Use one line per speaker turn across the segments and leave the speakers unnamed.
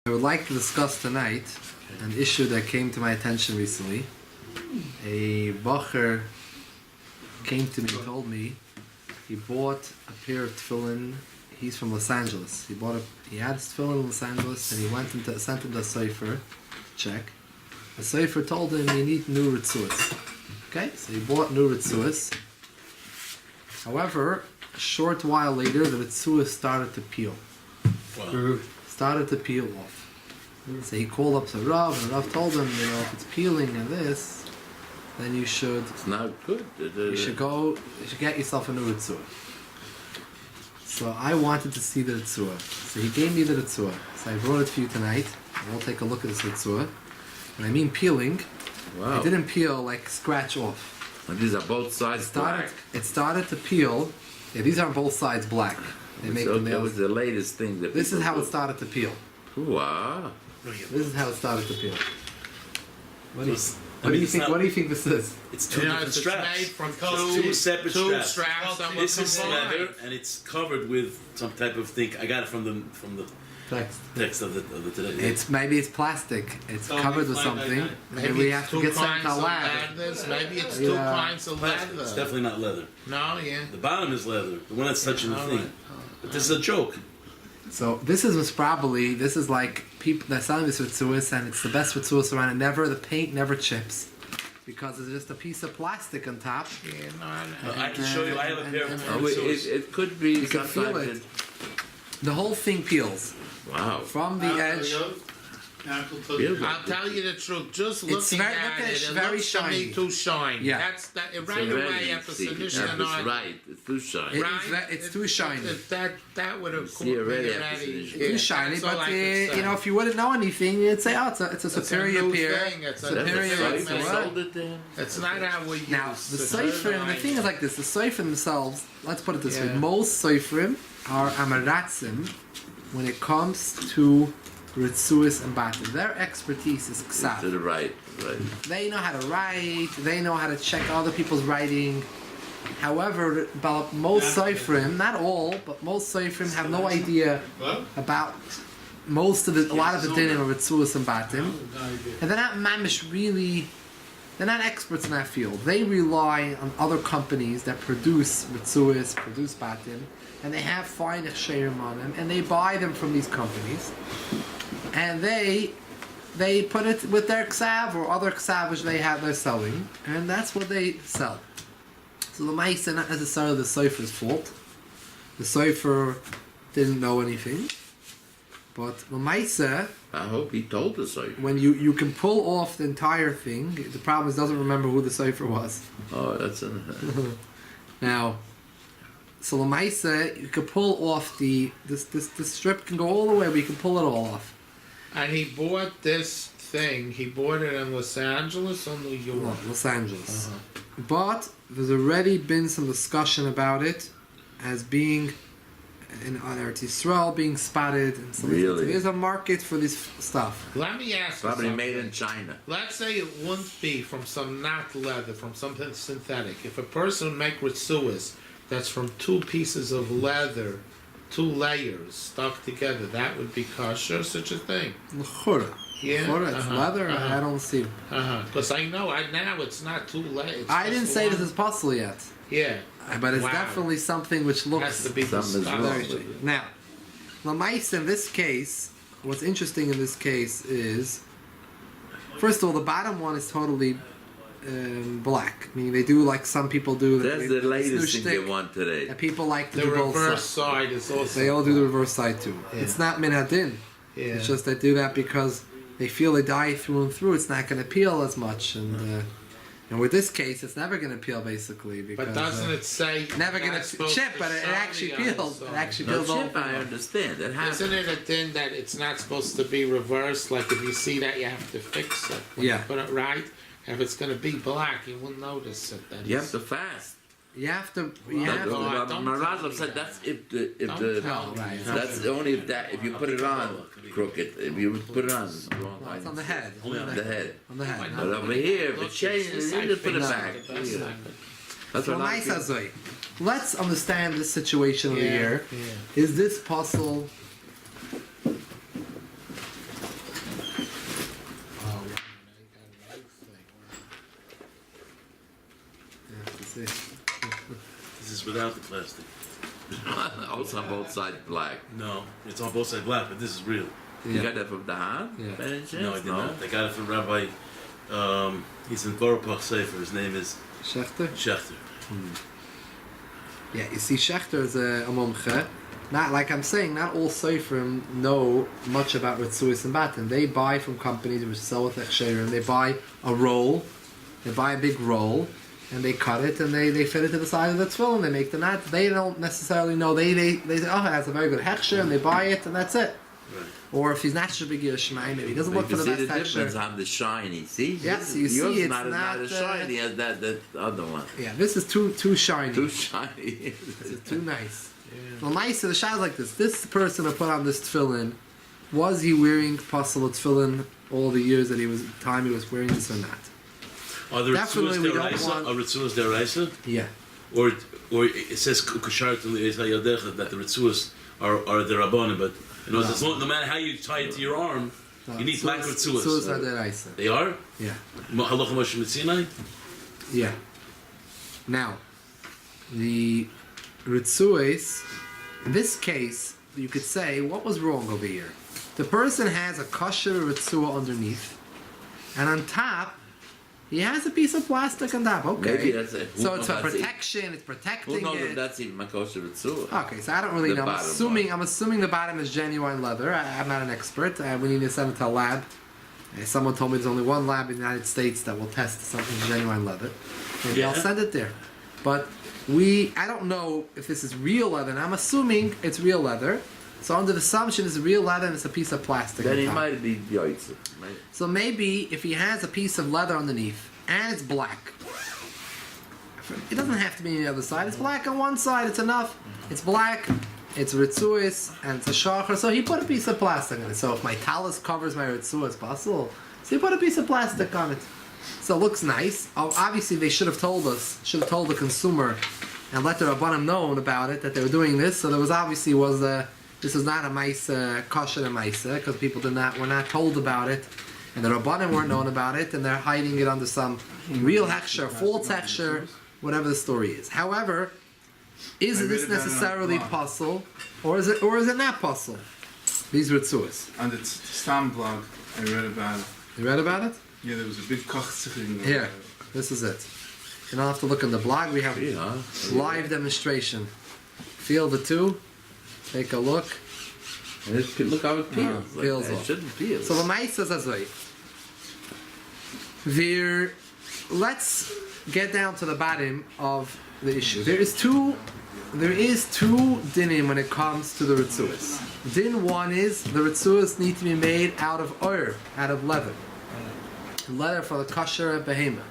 I would like to discuss tonight an issue that came to my attention recently. A bacher came to me and told me he bought a pair of tefillin. He's from Los Angeles. He had his tefillin in Los Angeles and he sent him to a sefer, check. The sefer told him he needs new Retzuos. Okay, so he bought new Retzuos. However, a short while later, the Retzuos started to peel.
Wow.
Started to peel off. So he called up to Rav, and Rav told him, if it's peeling and this, then you should.
It's not good.
You should get yourself a new Retzuah. So I wanted to see the Retzuah. So he gave me the Retzuah. So I brought it for you tonight. And we'll take a look at this Retzuah. And I mean peeling.
Wow.
It didn't peel like scratch off.
And these are both sides black.
It started to peel. Yeah, these are both sides black. They make the nails.
That was the latest thing that.
This is how it started to peel.
Wow.
This is how it started to peel. What do you think this is?
It's two different straps.
It's made from
two separate straps.
That
This is
combined.
leather, and it's covered with some type of thing. I got it from the text of the today.
Maybe it's plastic. It's covered with something. Maybe we have to get sent to lab.
Maybe it's two kinds of
Plastic.
leather.
It's definitely not leather.
No, yeah.
The bottom is leather. The one that's touching the thing. But this is a joke.
So this is like people they're selling this Retzuos, and it's the best Retzuos around. The paint never chips because it's just a piece of plastic on top.
Yeah,
I can show you. I have a pair of
It could be.
You can feel it. The whole thing peels.
Wow.
From the edge.
I'll tell you the truth. Just looking at it, it
very
looks
shiny.
to me too shiny.
Yeah.
That's that. Right away after submission,
right. It's too shiny.
It's too shiny.
That would have
see already after
already.
submission.
Too shiny, but if you wouldn't know anything, you'd say, it's a superior peer. Superior.
It's not how we use.
Now the seifrim. The thing is like this: the seifrim themselves. Let's put it this way: most seifrim are amaratzim when it comes to Retzuos and batim. Their expertise is ksav.
To the right.
They know how to write. They know how to check other people's writing. However, about most seifrim, not all, but most seifrim have no idea about a lot of the dinim of Retzuos and batim, and they're not mamish really. They're not experts in that field. They rely on other companies that produce Retzuos, produce batim, and they have fine sherim on them, and they buy them from these companies, and they put it with their ksav or other ksav which they're selling, and that's what they sell. So the ma'aseh not necessarily the sofer's fault. The sofer didn't know anything, but the ma'aseh.
I hope he told us so.
When you can pull off the entire thing, the problem is doesn't remember who the sofer was.
Oh, that's
Now. So Lamaisa, you can pull off this strip can go all the way, but you can pull it all off.
And he bought this thing. He bought it in Los Angeles or New York?
No, Los Angeles. But there's already been some discussion about it as being on Eretz Yisrael being spotted. And so
really?
There's a market for this stuff.
Let me ask you
probably
something.
made in China.
Let's say it wouldn't be from some not leather, from something synthetic. If a person would make Retzuos that's from two pieces of leather, two layers stuck together, that would be kosher, such a thing.
L'chura.
Yeah.
L'chura, it's leather, I don't see.
Because I know now it's not two layers.
I didn't say this is possible yet.
Yeah.
But it's definitely something which looks...
Has to be
discussed. Now, Lamais in this case, what's interesting in this case is, first of all, the bottom one is totally black. Meaning they do like some people do.
That's the latest thing they want today.
That people like to
the
do both
reverse
sides.
side is also.
They all do the reverse side too.
Yeah.
It's not min hadin.
Yeah.
It's just they do that because they feel they dye through and through. It's not going to peel as much, and with this case, it's never going to peel basically. Because,
but doesn't it say
never going to chip? But it actually peels. It actually peels all.
I understand. That happens.
Isn't it a thing that it's not supposed to be reversed? Like if you see that, you have to fix it. When you put it right. If it's going to be black, you won't notice it. Then
you have to fast.
You have to.
Marazov said that's that's only if you put it on crooked. If you put it on wrong.
No, it's on the head.
Only on the head.
On the head.
But over here, if it changes, you just put it back. That's what I think.
Let's understand this situation over here. Is this possible
without the plastic.
Also on both sides black.
No, it's on both sides black, but this is real.
You got that from the Han?
Yeah.
By any chance?
No, I did not. I got it from Rabbi. He's in Boropach Sefer. His name is
Schechter?
Schechter.
Yeah, you see, Schechter is a mumche. Not like I'm saying, not all Seifrim know much about Retzuos and Batim. They buy from companies which sell with Echsherim. They buy a roll, they buy a big roll, and they cut it and they fit it to the side of the tefillin. They make the knot. They don't necessarily know. They say, oh, that's a very good hechsher, and they buy it, and that's it.
Right.
Or if he's not Shabbat Shemai, maybe he doesn't look for the best
You can see the difference
hechsher.
on the shiny. See?
Yes, you
Yours
see,
is
it's
not
not,
as shiny as that other one.
Yeah, this is too shiny.
Too shiny.
It's too nice. Well, nice. So the shot is like this. This person who put on this tefillin, was he wearing possible tefillin all the years that he was wearing this or not?
Are the
Definitely we don't
Retzuos
want-
Are Retzuos deraisa?
Yeah.
Or it says Kushart that the Retzuos are the Rabbanim, but you know, it's no matter how you tie it to your arm, you need black Retzuos.
Retzuos are deraisa.
They are?
Yeah.
Halacha Moshe Mitzinai?
Yeah. Now, the Retzuos, in this case, you could say, what was wrong over here? The person has a kosher Retzua underneath, and on top, he has a piece of plastic on top. Okay.
Maybe that's it.
So it's for
That's it.
protection, it's
Who
protecting
knows if
it.
that's even Makosher Ritzua?
Okay, so I don't really
The
know.
bottom
I'm assuming the bottom is genuine leather. I'm not an expert. We need to send it to a lab. Someone told me there's only one lab in the United States that will test something genuine leather. Maybe I'll
Yeah.
send it there. But I don't know if this is real leather, and I'm assuming it's real leather. So under the assumption it's real leather and it's a piece of plastic
Then
on
he
top.
might be Yoitzer. Right?
So maybe if he has a piece of leather underneath and it's black, it doesn't have to be on the other side. It's black on one side. It's enough. It's black. It's Retzuos and it's a shacher. So he put a piece of plastic on it. So if my talus covers my Retzuos, possible. So he put a piece of plastic on it. So it looks nice. Obviously, they should have told us. Should have told the consumer and let the Rabbanim know about it that they were doing this. So there was obviously this was not a Maisa, kosher and Maisa, because people were not told about it, and the Rabbanim weren't known about it, and they're hiding it under some real hechsher, false hechsher, whatever the story is. However, is this necessarily puzzle, or is it not puzzle? These Retzuos.
On the Stam blog, I read about it.
You read about it?
Yeah, there was a big kochziching.
Here, this is it. You don't have to look in the blog. We have
Yeah.
live demonstration. Feel the two. Take a look.
And look how it peels.
Peels
It
off.
shouldn't peel.
So the mice says as way. Let's get down to the bottom of the issue. There is two dinim when it comes to the Retzuos. Din one is the Retzuos need to be made out of oir, out of leather. Leather for the kosher behemoth.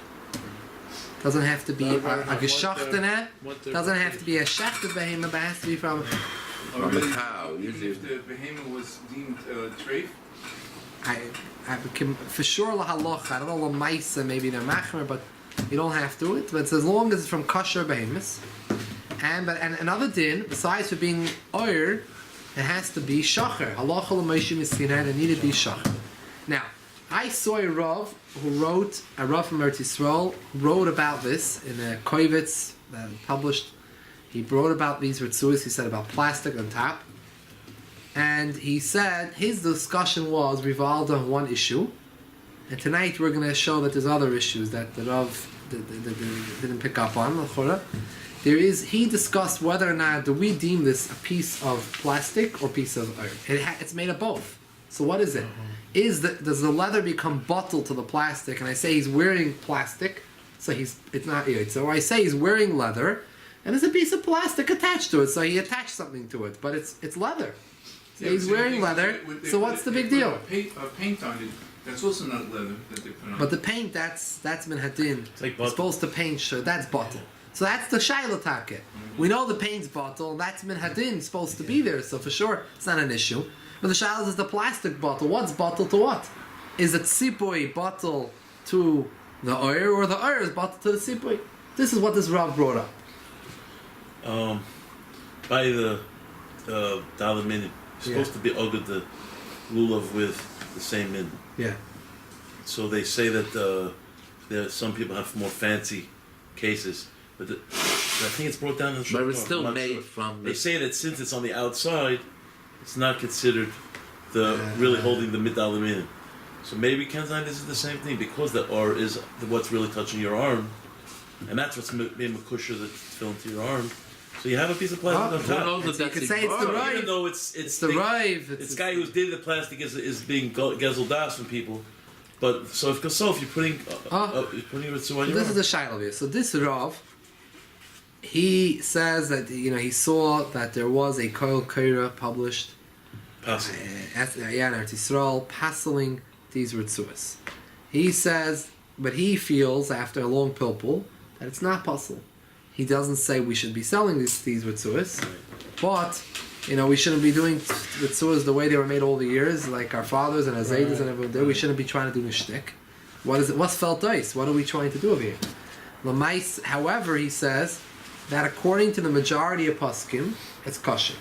Doesn't have to be a geschachtene. Doesn't have to be a shechted behemoth, but it has to be from.
From the cow,
Even
usually.
if the behemoth was deemed treif,
I became for sure lahaloch. I don't know lamaisa, maybe they're machmer, but you don't have to it. But it's as long as it's from kosher behemoths. And another din, besides for being oir, it has to be shacher. Halacha l'moshe miskina, it needed to be shacher. Now, I saw a Rav who wrote, a Rav from Eretz Yisrael, who wrote about this in a Koivitz that published. He wrote about these Retzuos, he said about plastic on top. And he said his discussion was revolved on one issue. And tonight we're going to show that there's other issues that the Rav didn't pick up on. He discussed whether or not do we deem this a piece of plastic or piece of iron. It's made of both. So what is it? Does the leather become bottled to the plastic? And I say he's wearing plastic, so it's not yoid. So I say he's wearing leather, and there's a piece of plastic attached to it. So he attached something to it, but it's leather. So he's wearing leather. So what's the big deal?
Paint on it. That's also not leather that they put on.
But the paint, that's minhadin.
It's like
It's
bottle.
supposed to paint. Sure, that's bottle. So that's the shayla take. We know the paint's bottle. That's minhadin supposed to be there. So for sure, it's not an issue. But the shayla is the plastic bottle. What's bottle to what? Is it sipui bottle to the oil, or the oil is bottle to the sipui? This is what this Rav brought up.
By the dollar minute, it's supposed to be oged the lulav with the same min.
Yeah.
So they say that there some people have more fancy cases, but I think it's brought down in the
But it's
Shulchan
still
Aruch. I'm not
made
sure.
from
They
the
say that since it's on the outside, it's not considered the really holding the midalimim. So maybe Kenzine, this is the same thing because the or is what's really touching your arm, and that's what's made makusha that's filling to your arm. So you have a piece of plastic on
Who
top.
knows if
You
that's
could say it's the
Igbar?
right.
Even though it's
the rive.
It's guy who's did the plastic is being gezeled out from people. But so if you're putting Ritzu on your
This
arm.
is the shaila here. So this Rav, he says that he saw that there was a Koil Kaira published in Eretz Yisrael passing these Ritzuos. He says, but he feels after a long pilpul that it's not possible. He doesn't say we should be selling these Ritzuos, but we shouldn't be doing Ritzuos the way they were made all the years, like our fathers and our Zaydas and everyone did. We shouldn't be trying to do shtick. What is it? What's felt ice? What are we trying to do over here? Lamais, however, he says that according to the majority of poskim, it's kosher.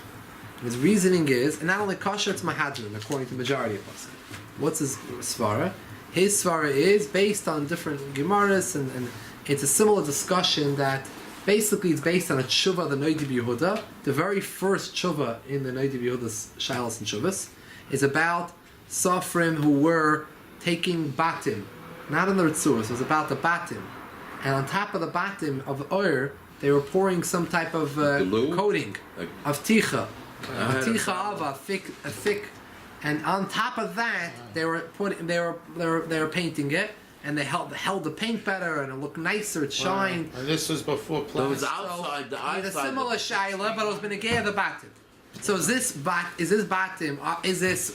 His reasoning is, and not only kosher, it's mahadrin, according to the majority of poskim. What's his svara? His svara is based on different gemaras, and it's a similar discussion that basically it's based on a tshuva, the Noidib Yehuda. The very first tshuva in the Noidib Yehuda's Shilas and Shuvas is about Sofrim who were taking batim, not in the Ritzuos, it was about the batim. And on top of the batim of oir, they were pouring some type of coating
Like-
of ticha.
I had
A
a
ticha
problem.
of a thick, and on top of that they were painting it, and they held the paint better, and it looked nicer, it shined.
And this was before
So it was
plastic.
outside, the
With a
outside.
similar shaila, but it was benegay the batim. So is this batim?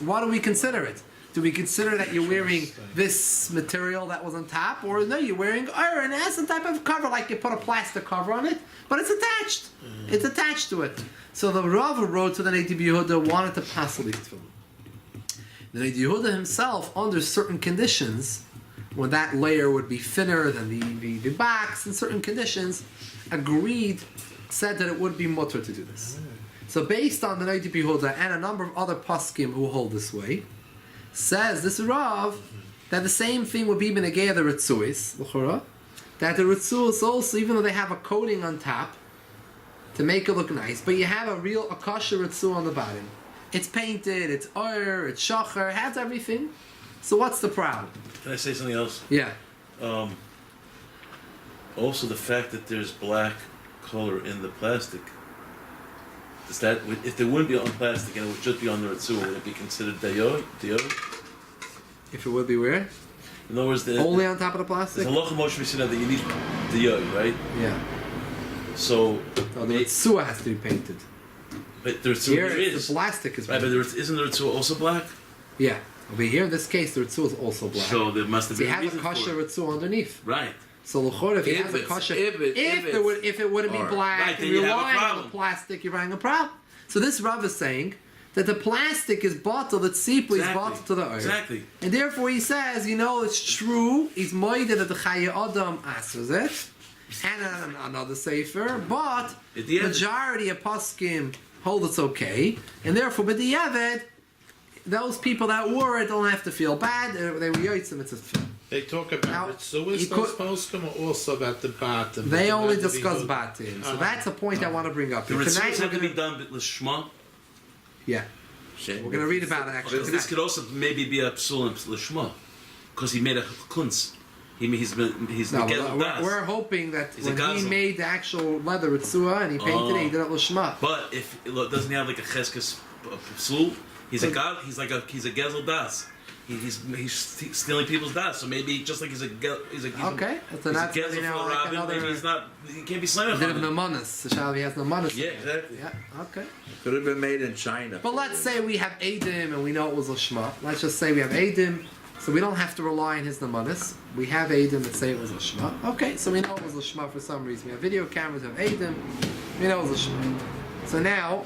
What do we consider it? Do we consider that you're wearing this material that was on top, or no, you're wearing iron? It has some type of cover, like you put a plastic cover on it, but it's attached. It's attached to it. So the Rav who wrote to the Neidi Yehuda wanted to pass the tefillin. The Neidi Yehuda himself, under certain conditions, when that layer would be thinner than the box, in certain conditions, said that it would be mutter to do this. So based on the Neidi Yehuda and a number of other poskim who hold this way, says this Rav that the same thing would be benegay the Ritzuos, l'chora, that the Ritzuos also, even though they have a coating on top to make it look nice, but you have a kosher Ritzu on the bottom. It's painted, it's oir, it's shacher, it has everything. So what's the problem?
Can I say something else?
Yeah.
Also, the fact that there's black color in the plastic. Is that if there wouldn't be on plastic and it would just be on the Ritzu, would it be considered dayod?
If it would be where?
In other words,
Only on top of the plastic?
there's a halacha Moshe Mishnah that you need dayod, right?
Yeah.
So,
No, the Ritzu has to be painted.
but the Ritzu
Here,
there
it's
is.
the plastic is
Right,
painted.
but isn't the Ritzu also black?
Yeah. Over here, in this case, the Ritzu is also black.
So there must have
So
been
you
a
have a
reason
kosher
for it.
Ritzu underneath.
Right.
So l'chor, if you
If
have a
it's-
kosher,
if
it wouldn't be
Alright.
black,
Right,
and
then
you're
you'd have a
relying on the
problem.
plastic, you're running a problem. So this Rav is saying that the plastic is bottled, it's simply is bottled to the oil.
Exactly.
And therefore he says, it's true, he's moided that the Chaye Adam asks it, and another sefer, but
At the end-
majority of poskim hold it's okay, and therefore, but the Yavid, those people that wore it don't have to feel bad, they were yotzim, it's a film.
They talk
Now,
about it. So is
he
those
could-
poskim or also about the bottom?
They
The
only
Neidi
discuss
Yehuda.
batim, so that's a point I want to bring up.
The
Tonight
Ritzus
we're
have to be
gonna,
done with Lishma.
yeah,
Shit.
we're gonna read about it actually.
But
tonight.
this could also maybe be a psulim Lishma. Because he made a kunz. He's
No,
Miguel
but
Das.
we're hoping that
He's a
when he
gazel.
made the actual leather Ritzua and he painted it, he did it Lishma.
But if doesn't he have like a cheskes psul? He's a god. He's a gezel das. He's stealing people's das. So maybe just like he's a
Okay, so
he's
that's
a gezel
like
Rabin.
another.
Maybe he's not. He can't be slamming.
He did have no manas. The Shalavi has no manas.
Yeah, exactly.
Yeah, okay.
Could have been made in China.
But let's say we have Adim and we know it was Lishma. Let's just say we have Adim, so we don't have to rely on his namanas. We have Adim that say it was Lishma. Okay, so we know it was Lishma for some reason. We have video cameras, we have Adim, we know it was Lishma. So now,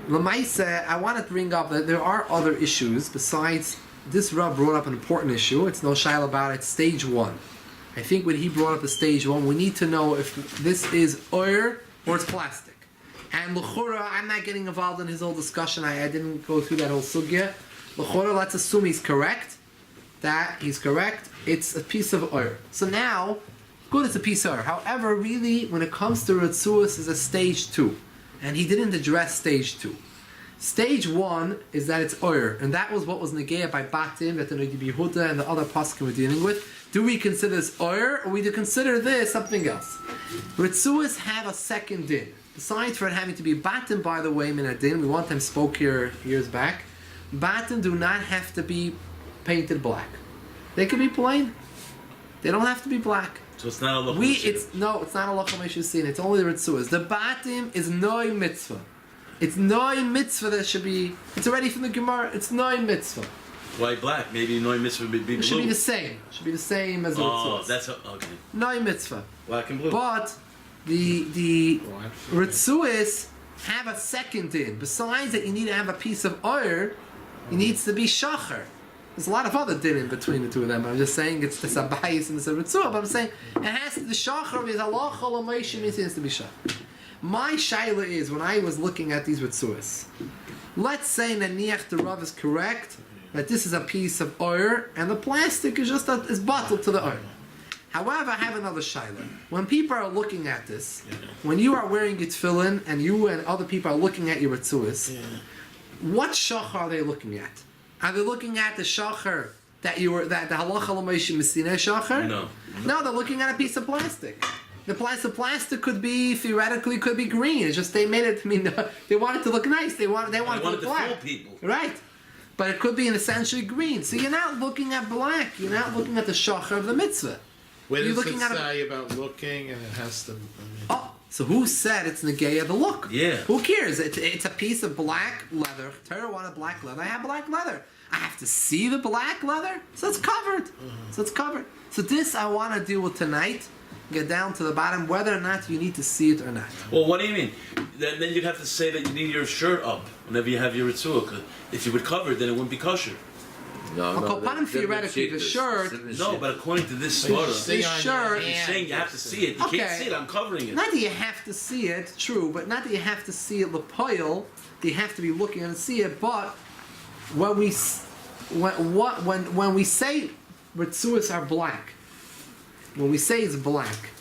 Lamaisa, I want to bring up that there are other issues besides this. Rav brought up an important issue. It's no shaila about it. Stage one. I think when he brought up the stage one, we need to know if this is oil or it's plastic. And l'chura, I'm not getting involved in his whole discussion. I didn't go through that whole sugya. L'chura, let's assume he's correct. That he's correct. It's a piece of oil. So now, Good, it's a piece of oil. However, really, when it comes to Retzuos, is a stage 2. And he didn't address stage 2. Stage 1 is that it's oil. And that was what was negaya by Batim, that the Nogi Yehuda and the other poskim were dealing with. Do we consider this oil, or we do consider this something else? Retzuos have a second din. Besides for it having to be Batim, by the way, Minadin, we one time spoke here years back, Batim do not have to be painted black. They can be plain. They don't have to be black.
So it's not a
It's not a Locham Meshusin. It's only the Retzuos. The Batim is Noi Mitzvah. It's Noi Mitzvah that should be. It's already from the Gemara. It's Noi Mitzvah.
Why black? Maybe Noi Mitzvah would be blue.
It should be the same. It should be the same as the Retzuos.
Oh, that's okay.
Noi Mitzvah.
Black and blue.
But the Retzuos have a second din. Besides that, you need to have a piece of oil. It needs to be shachar. There's a lot of other din in between the two of them. I'm just saying it's a bias and it's a Retzuah, but I'm saying it has to, the shachar is Allah Cholamayshim, it has to be shachar. My shaila is, when I was looking at these Retzuos, let's say Naniach the Rav is correct, that this is a piece of oil, and the plastic is just is bottled to the oil. However, I have another shaila. When people are looking at this, when you are wearing your tefillin, and you and other people are looking at your Retzuos, what shachar are they looking at? Are they looking at the shachar that the halacha l'meishim mistineh shachar? No, they're looking at a piece of plastic. The plastic could be theoretically could be green. It's just they made it. I mean, they want it to look nice. They want it to look black.
Fool people.
Right, but it could be essentially green. So you're not looking at black. You're not looking at the shachar of the mitzvah.
Where
You're
does
looking
it
at
say about looking and it has to...
Oh, so who said it's negaya the look?
Yeah.
Who cares? It's a piece of black leather. Torah wanted black leather. I have black leather. I have to see the black leather, so it's covered. So this I want to deal with tonight. Get down to the bottom, whether or not you need to see it or not.
Well, what do you mean? Then you'd have to say that you need your shirt up whenever you have your Retzuah. 'Cause if you would cover it, then it wouldn't be kosher.
Theoretically, the shirt.
No, but according to this sort of...
The shirt.
You're saying you have to see it. You can't see it. I'm covering it.
Not that you have to see it, true, but not that you have to see it lepoil. You have to be looking and see it. But when we say Retzuos are black, when we say it's black,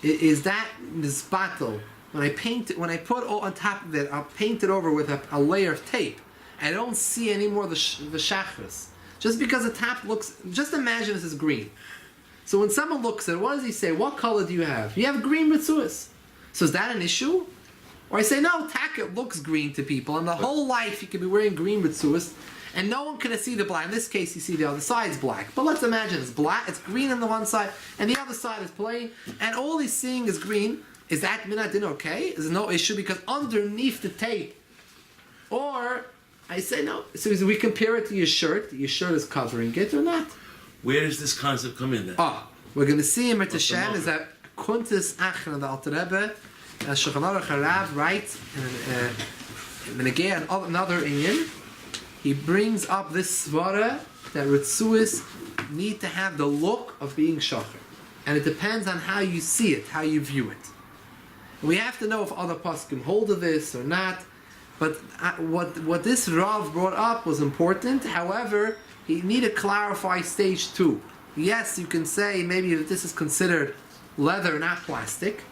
is that this bottle? When I paint it, when I put on top of it, I'll paint it over with a layer of tape. I don't see any more the shachris. Just because the top looks, just imagine this is green. So when someone looks at it, what does he say? What color do you have? You have green Retzuos. So is that an issue? Or I say, no, it looks green to people, and the whole life you could be wearing green Retzuos, and no one can see the black. In this case, you see the other side's black. But let's imagine it's black, it's green on the one side, and the other side is plain, and all he's seeing is green. Is that minadin okay? Is there no issue? Because underneath the tape, or I say no. So we compare it to your shirt is covering it or not?
Where does this concept come in then?
We're going to see him at Hashem is that Kuntis Achron, the Alter Rebbe, Shulchan Aruch Harav writes, and again another Inyan, he brings up this svara that Retzuos need to have the look of being shachar, and it depends on how you see it, how you view it. We have to know if other poskim hold of this or not. But what this Rav brought up was important. However, he needed to clarify stage 2. Yes, you can say maybe that this is considered leather, not plastic.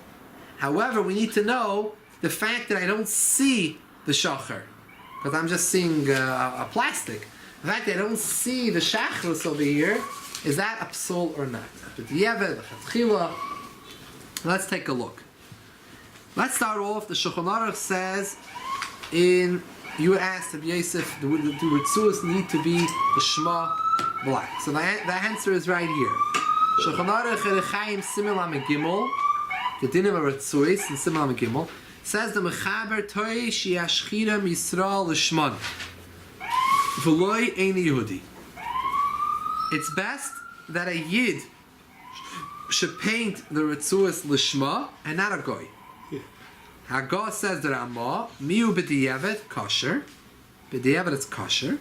However, we need to know the fact that I don't see the shachar, because I'm just seeing a plastic. The fact that I don't see the shachros over here, is that a psul or not? Let's take a look. Let's start off. The Shulchan Aruch says, you asked if Yosef, do Retzuos need to be the Shema black? So the answer is right here. Shulchan Aruch Erechaim Simel Amegimel, the dinim of Retzuos and Simel Amegimel, says the Mechaber Toi Shiashchira Yisrael L'Shman V'loi Eini Yehudi. It's best that a Yid should paint the Retzuos L'Shma and not a Goy. Haggah says the Ramah, Miu b'di'evet, kosher. B'di'evet it's kosher.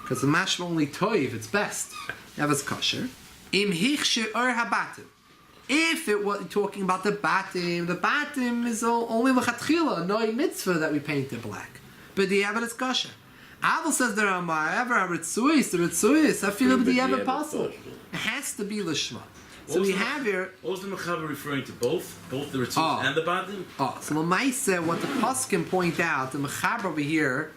Because the mashma only toiv, it's best. It's kosher. Im hichshe ur habatim. If it was talking about the batim is only l'chatchila, no mitzvah that we paint it black. B'di'evet it's kosher. Abel says the Ramah, ever the Retzuos, I feel b'di'evet possible. It has to be l'shma. So we have here.
What was the Mechaber referring to? Both the Retzuos and the Badim?
Oh, so Lamaisa, what the Paskin point out, the Mechaber over here,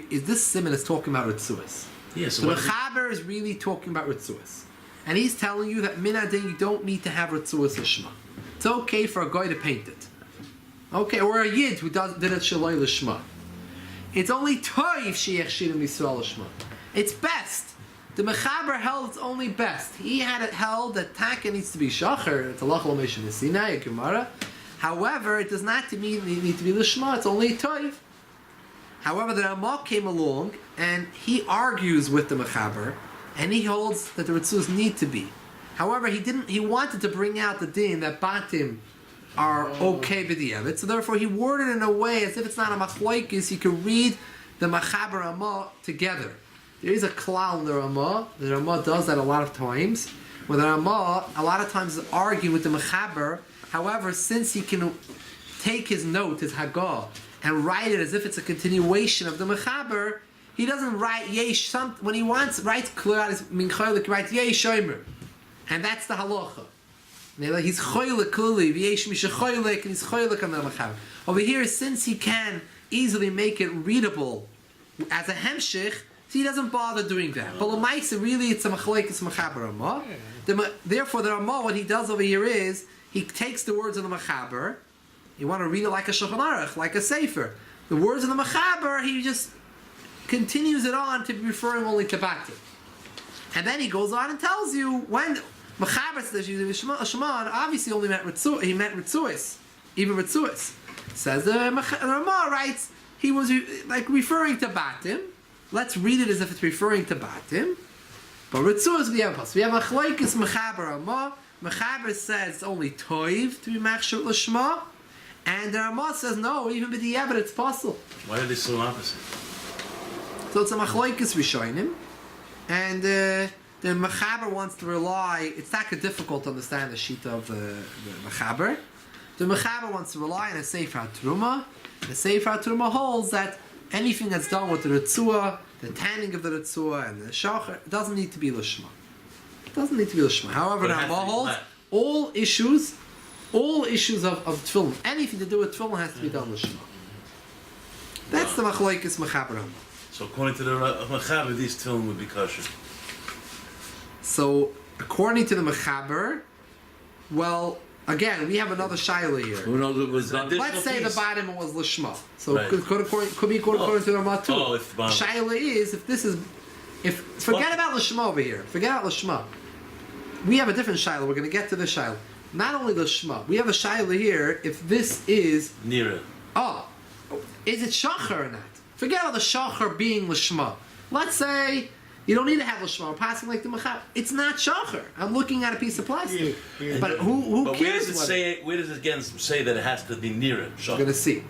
is this Simon is talking about Retzuos.
Yeah, so
the Mechaber is really talking about Retzuos. And he's telling you that Minadin, you don't need to have Retzuos Lishma. It's okay for a guy to paint it. Okay, or a Yid who did it Shaloi Lishma. It's only Toiv Sheich Shirim Yisrael Lishma. It's best. The Mechaber held it's only best. He had it held that Taka needs to be Shacher. It's a Lachal Meshon Sinai, a Gemara. However, it does not need to be Lishma. It's only Toiv. However, the Ramah came along and he argues with the Mechaber, and he holds that the Retzuos need to be. However, he wanted to bring out the din that Batim are okay b'diavad, so therefore he worded it in a way as if it's not a machlokes. You can read the Mechaber Ramah together. There is a klal in the Ramah. The Ramah does that a lot of times. Where the Ramah, a lot of times, is arguing with the Mechaber. However, since he can take his note, his Hagah, and write it as if it's a continuation of the Mechaber, he doesn't write Yesh. When he writes clear out Min Cholik, he writes Yesh Shomer. And that's the halacha. He's choylek clearly, v'yesh misha choylek, and he's choylek on the Mechaber. Over here, since he can easily make it readable as a hemshich, so he doesn't bother doing that. But l'maisa, really, it's a machlekes Mechaber Ramah. Therefore, the Ramah, what he does over here is, he takes the words of the Mechaber, you want to read it like a Shulchan Aruch, like a Sefer. The words of the Mechaber, he just continues it on to be referring only to Batim. And then he goes on and tells you, when Mechaber says Shema, obviously only meant Retzuos, he meant Retzuos, even Retzuos. Says the Ramah writes, he was like referring to Batim. Let's read it as if it's referring to Batim. But Retzuos we have Machlokes Mechaber Ramah. Mechaber says it's only Toiv to be Machshut L'Shma, and the Ramah says no, even b'diavad it's possible.
Why are they so opposite?
So it's a Machlokes Rishonim, and the Mechaber wants to rely. It's not difficult to understand the shita of the Mechaber. The Mechaber wants to rely on a Sefer HaTruma. The Sefer HaTruma holds that anything that's done with the Retzua, the tanning of the Retzua, and the Shacher, it doesn't need to be Lishma. It doesn't need to be Lishma. However, the Ramah holds all issues of Tefillin, anything to do with Tefillin has to be done Lishma. That's the Machlokes Mechaber Ramah.
So according to the Mechaber, these Tefillin would be kosher.
So, according to the Mechaber, well, again, we have another shaila here.
Who knows what was done?
Let's say the bottom was Lishma. So,
Right.
could be according to the Ramah too.
Oh, if the bottom.
Shaila is, forget about Lishma over here. Forget about Lishma. We have a different shaila. We're going to get to this shaila. Not only Lishma. We have a shaila here, if this is...
Nira.
Is it Shachar or not? Forget about the Shachar being Lishma. Let's say... You don't need to have Lishma. We're passing like the Mechaber. It's not Shachar. I'm looking at a piece of plastic. But who
But
cares?
where does it again say that it has to be Nira?
We're going to see.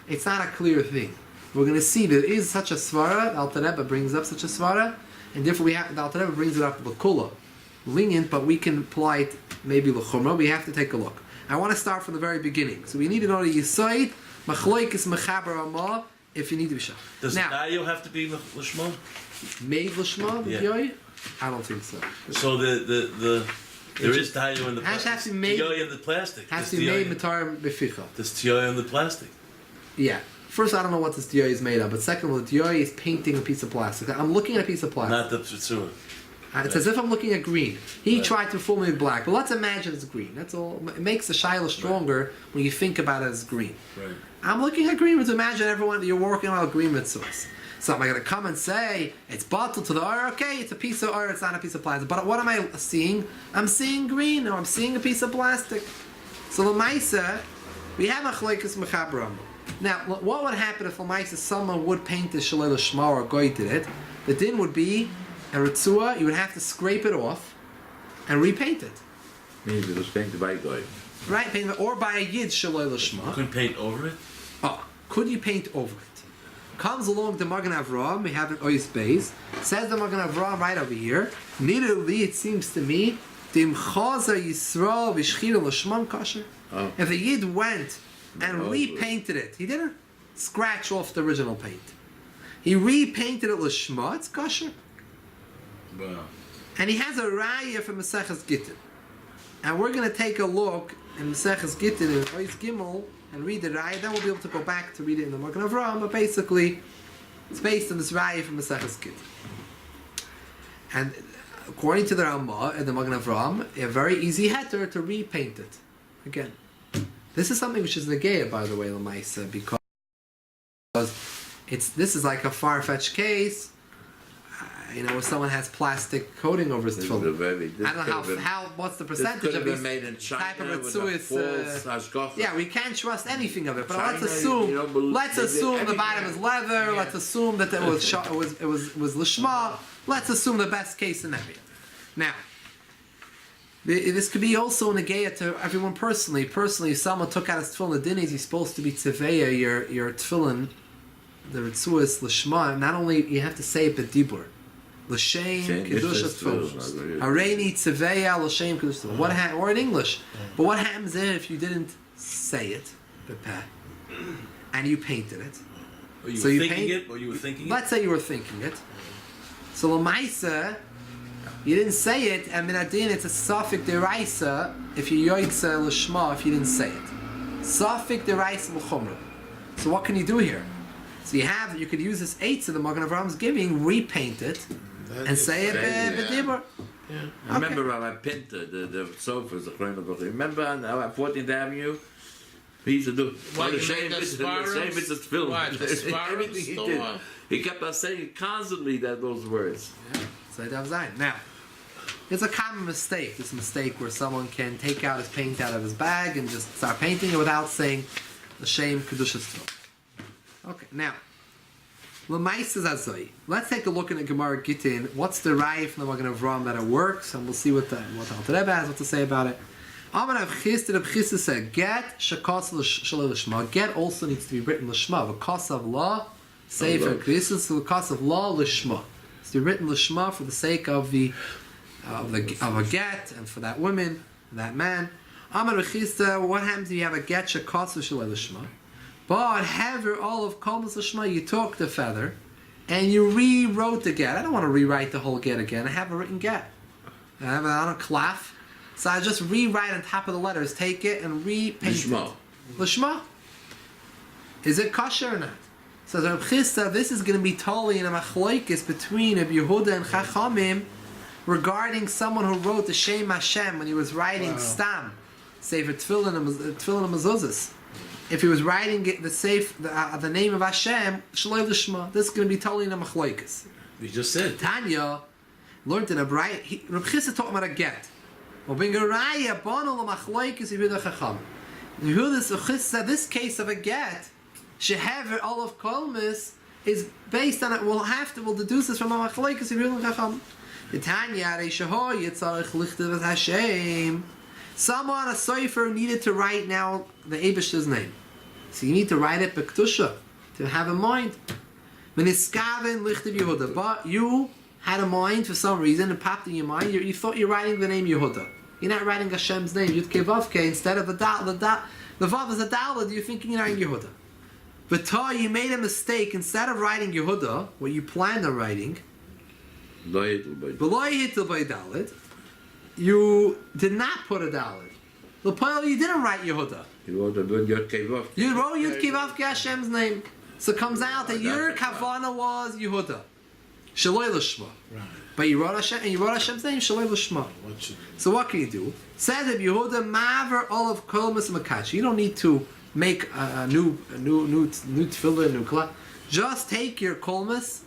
It's not a clear thing. We're going to see there is such a svara. The Alter Rebbe brings up such a svara, and therefore the Alter Rebbe brings it up l'kula, lenient, but we can apply it maybe l'chumra. We have to take a look. I want to start from the very beginning. So we need to know the Yisoid, Machlokes Mechaber Ramah, if you need to be shach.
Does
now,
Dayo have to be Lishma?
made Lishma, the
Yeah.
Yoy? I don't think so.
So there is Dayo in the
Has
plastic.
to be made-
Tioy in the plastic.
Has to
There's
be made
Tioy-
Matar Beficha.
There's Tioy in the plastic.
Yeah. First, I don't know what this diyoy is made of, but second of all, the diyoy is painting a piece of plastic. I'm looking at a piece of plastic.
Not the Tzutzua.
It's as if I'm looking at green. He tried to fool me with black, but let's imagine it's green. That's all. It makes the shiloh stronger when you think about it as green.
Right.
I'm looking at green. But imagine everyone you're working on green mitzvahs. So am I going to come and say it's bottled to the oil? Okay, it's a piece of oil. It's not a piece of plastic. But what am I seeing? I'm seeing green, or I'm seeing a piece of plastic. So l'maisa, we have Machlokes Mechaber Ramah. Now, what would happen if l'maisa someone would paint the shalei l'shma or goy did it? The din would be a ritzua. You would have to scrape it off and repaint it.
Means it was painted by guy.
Right, paint it, or by a yid shalei
You
l'shma.
couldn't paint over it?
Oh, could you paint over it? Comes along the Magen Avraham, we have an Ois Beis. Says the Magen Avraham right over here. Literally, it seems to me, Dim Chaza Yisrael V'Shchira L'Shman Kasher.
Oh.
If the Yid went and
Oh,
repainted it, he didn't scratch off the original paint. He repainted it L'Shma, it's Kasher.
Wow.
And he has a raya from Maseches Gittin. And we're going to take a look in Maseches Gittin in Ois Gimel and read the Raya. Then we'll be able to go back to read it in the Magen Avraham. But basically, it's based on this Raya from Maseches Gittin. And according to the Ramah and the Magen Avraham, a very easy heter to repaint it. Again, this is something which is negaya, by the way, Lamaisa, because this is like a far-fetched case. Where someone has plastic coating over his tefillin. I don't know what's the percentage of this
made in China
type of
Retzuos.
yeah, we can't trust anything of it. But let's assume the bottom is leather. Let's assume that it was lishma. Let's assume the best case scenario. Now, this could be also a negaya to everyone personally. Personally, if someone took out his tefillin, the din is he's supposed to be tzeveya your tefillin, the Retzuos lishma. Not only you have to say it, but dibur. L'shem kedushas tefillin. Hareini tzeveya l'shem kedushas tefillin. What happened? Or in English. But what happens if you didn't say it, and you painted it?
Or you were thinking it?
Let's say you were thinking it. So l'maisa, you didn't say it, and minadin it's a suffix deraisa if you yoitza l'shma if you didn't say it. Suffix deraisa l'chumra. So what can you do here? So you could use this eight of the Magen Avraham giving, repaint it, and say it b'dibur.
Yeah. I remember Rabbi Pinter, the sofas, the remember on 14th Avenue? He used to do the same it's a film. Everything he did. He kept on saying constantly those words.
Yeah. So that was that. Now, it's a common mistake. This mistake where someone can take out his paint out of his bag and just start painting it without saying the shame kedushas tefillin. Okay, now let's take a look at the Gemara Gittin. What's the raya from the Magen Avraham that it works, and we'll see what Alter Rebbe has what to say about it. Amar Rav Chisda said, get shekas shalei l'shma. Get also needs to be written l'shma. V'kas of law, sefer krisis. V'kas of law l'shma. It's to be written l'shma for the sake of a get and for that woman, that man. Amar Rav Chisda, what happens if you have a get shekas shalei l'shma? But however, all of Kolmas Lishma, you took the feather and you rewrote the get. I don't want to rewrite the whole get again. I have a written get. I have it on a klaf. So I just rewrite on top of the letters, take it and repaint
Lishma.
it. Lishma. Is it kosher or not? So Reb Chisda, this is going to be totally in a machloikis between Reb Yehuda and Chachamim regarding someone who wrote the Shem Hashem when he was writing Stam, Sefer Tefillin and Mezuzahs. If he was writing the name of Hashem, Shalei Lishma, this is going to be totally in a machloikas.
We just said.
Tanya learned in a bright. Reb Chisda taught him how to get. Well, being a raya, bano l'machloikas Yehuda Chacham. Yehuda this case of a get, shehever all of kolmis is based on it. We'll deduce this from a machloikas Yehuda Chacham. Tanya reishaho yitzarich lichtav Hashem. Someone, a sofer, needed to write now the Eibishter's name. So you need to write it b'kedusha, to have a mind. Meniskaven lichtav Yehuda. But you had a mind for some reason, and popped in your mind, you thought you're writing the name Yehuda. You're not writing Hashem's name, Yud Kei Vav Kei, instead of the Vav is a Daled, you're thinking you're writing Yehuda. But you made a mistake, instead of writing Yehuda, what you planned on writing, you did not put a Dalet. You didn't write Yehuda.
You wrote Yud Kei Vav.
You wrote Yud Kei Vav Kei Hashem's name. So it comes out that your kavana was Yehuda. Shalei Lishma.
Right.
But you wrote Hashem's name, Shalei Lishma. So what can you do? Says that Yehuda Maver Olav Kolmas Makash. You don't need to make a new tefillah, new klaf. Just take your kolmas,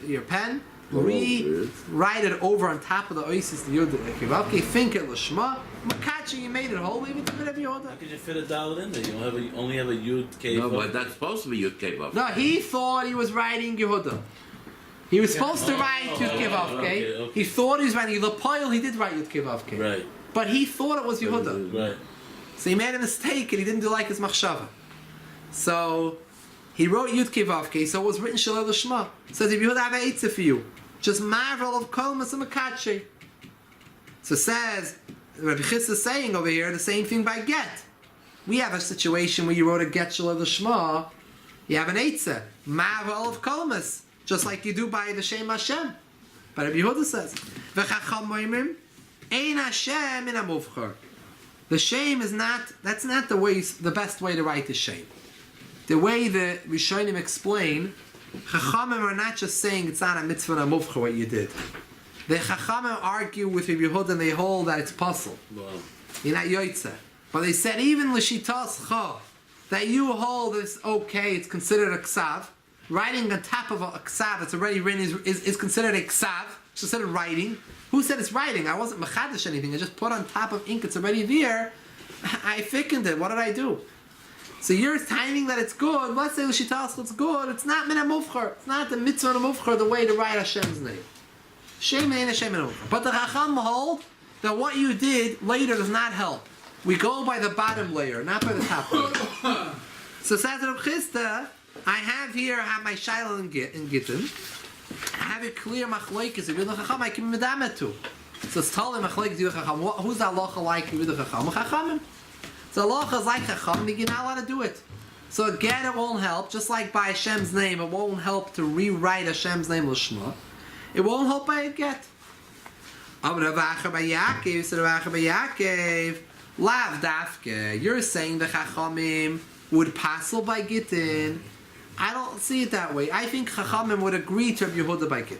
your pen, write it over on top of the oasis the Yud Kevavke, think it Lishma, Makachi, you made it whole, leave it to Yehuda.
How could you fit a dollar in there? You only have a Yud Kei.
No, but that's supposed to be Yud Kei Vav.
No, he thought he was writing Yehuda. He was supposed to write Yud Kevavke.
Okay.
He thought he was writing the Poil. He did write Yud Kevavke.
Right.
But he thought it was Yehuda.
Right.
So he made a mistake and he didn't do like his machshava. So he wrote Yud Kevavke. So it was written Shalei Lishma. Says if Yehuda have an eitzah for you, just marvel of kolmas and makache. So it says Rabbi Chis is saying over here the same thing by get. We have a situation where you wrote a get Shalei Lishma. You have an eitzah marvel of kolmas. Just like you do by the Shem Hashem. But Rabbi Yehuda says, Ein Hashem in a mufchar. The shame is not, that's not the best way to write the shame. The way the Rishonim explain, Chachamim are not just saying it's not a mitzvah and a mufchar what you did. The Chachamim argue with Rabbi Yehuda and they hold that it's puzzle.
Wow.
You're not yoitza. But they said even l'shitas cha, that you hold is okay, it's considered a ksav. Writing on top of a ksav that's already written is considered a ksav. It's considered writing. Who said it's writing? I wasn't mechadish anything. I just put on top of ink. It's already there. I thickened it. What did I do? So you're timing that it's good. Let's say l'shitas it's good. It's not min mufchar. It's not the mitzvah and mufchar the way to write Hashem's name. Shem ain't a shem and mufchar. But the Chacham hold that what you did later does not help. We go by the bottom layer, not by the top layer. So says Rav Chisda, I have my shaila in Gittin. I have a clear machlokes. If you're the Chacham, I can be medamet to. So it's totally machlokes. You're the Chacham. Who's the halacha like? You're the Chacham. Chachamim. So halacha is like Chacham. You're not allowed to do it. So again, it won't help. Just like by Hashem's name, it won't help to rewrite Hashem's name l'shma. It won't help by a get. Rav Acha by Yaakov, so Rav Acha by Yaakov, lav dafke. You're saying the Chachamim would passel by Gittin. I don't see it that way. I think Chachamim would agree to Rabbi Yehuda by Gittin.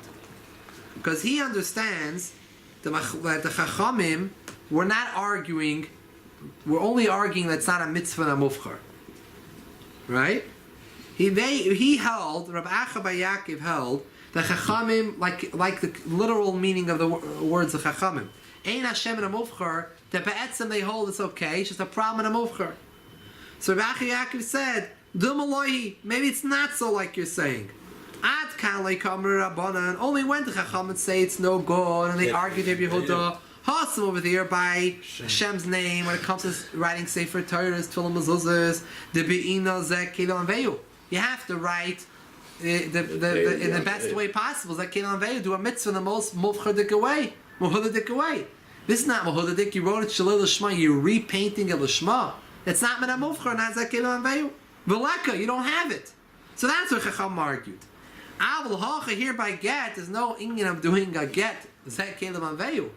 Because he understands that the Chachamim were not arguing, we're only arguing that it's not a mitzvah and a mufchar. Right? He held, Rav Acha by Yaakov held, the Chachamim, like the literal meaning of the words of Chachamim. Ein Hashem and a mufchar, that be'etzem they hold it's okay, it's just a problem in a mufchar. So Rav Acha Yaakov said, Dumalohi, maybe it's not so like you're saying. Ad kan leikamer rabbanan, only when the Chachamim say it's no good, and they argue Rabbi Yehuda, Hasam over there by Hashem's name when it comes to writing Sefer Torah, Tefillin Retzuos-straps, the Be'ina Zeh Kelam Veyu. You have to write in the best way possible. That Kelam Veyu, do a mitzvah in the most mufchadik way. This is not muhudadik. You wrote it Shalil L'Shma. You're repainting it L'Shma. It's not min mufchar. Not Zeh Kelam Veyu. Veleka, you don't have it. So that's what Chacham argued. Avol Hacha here by get, there's no Indian of doing a get. Zeh Kelam Veyu.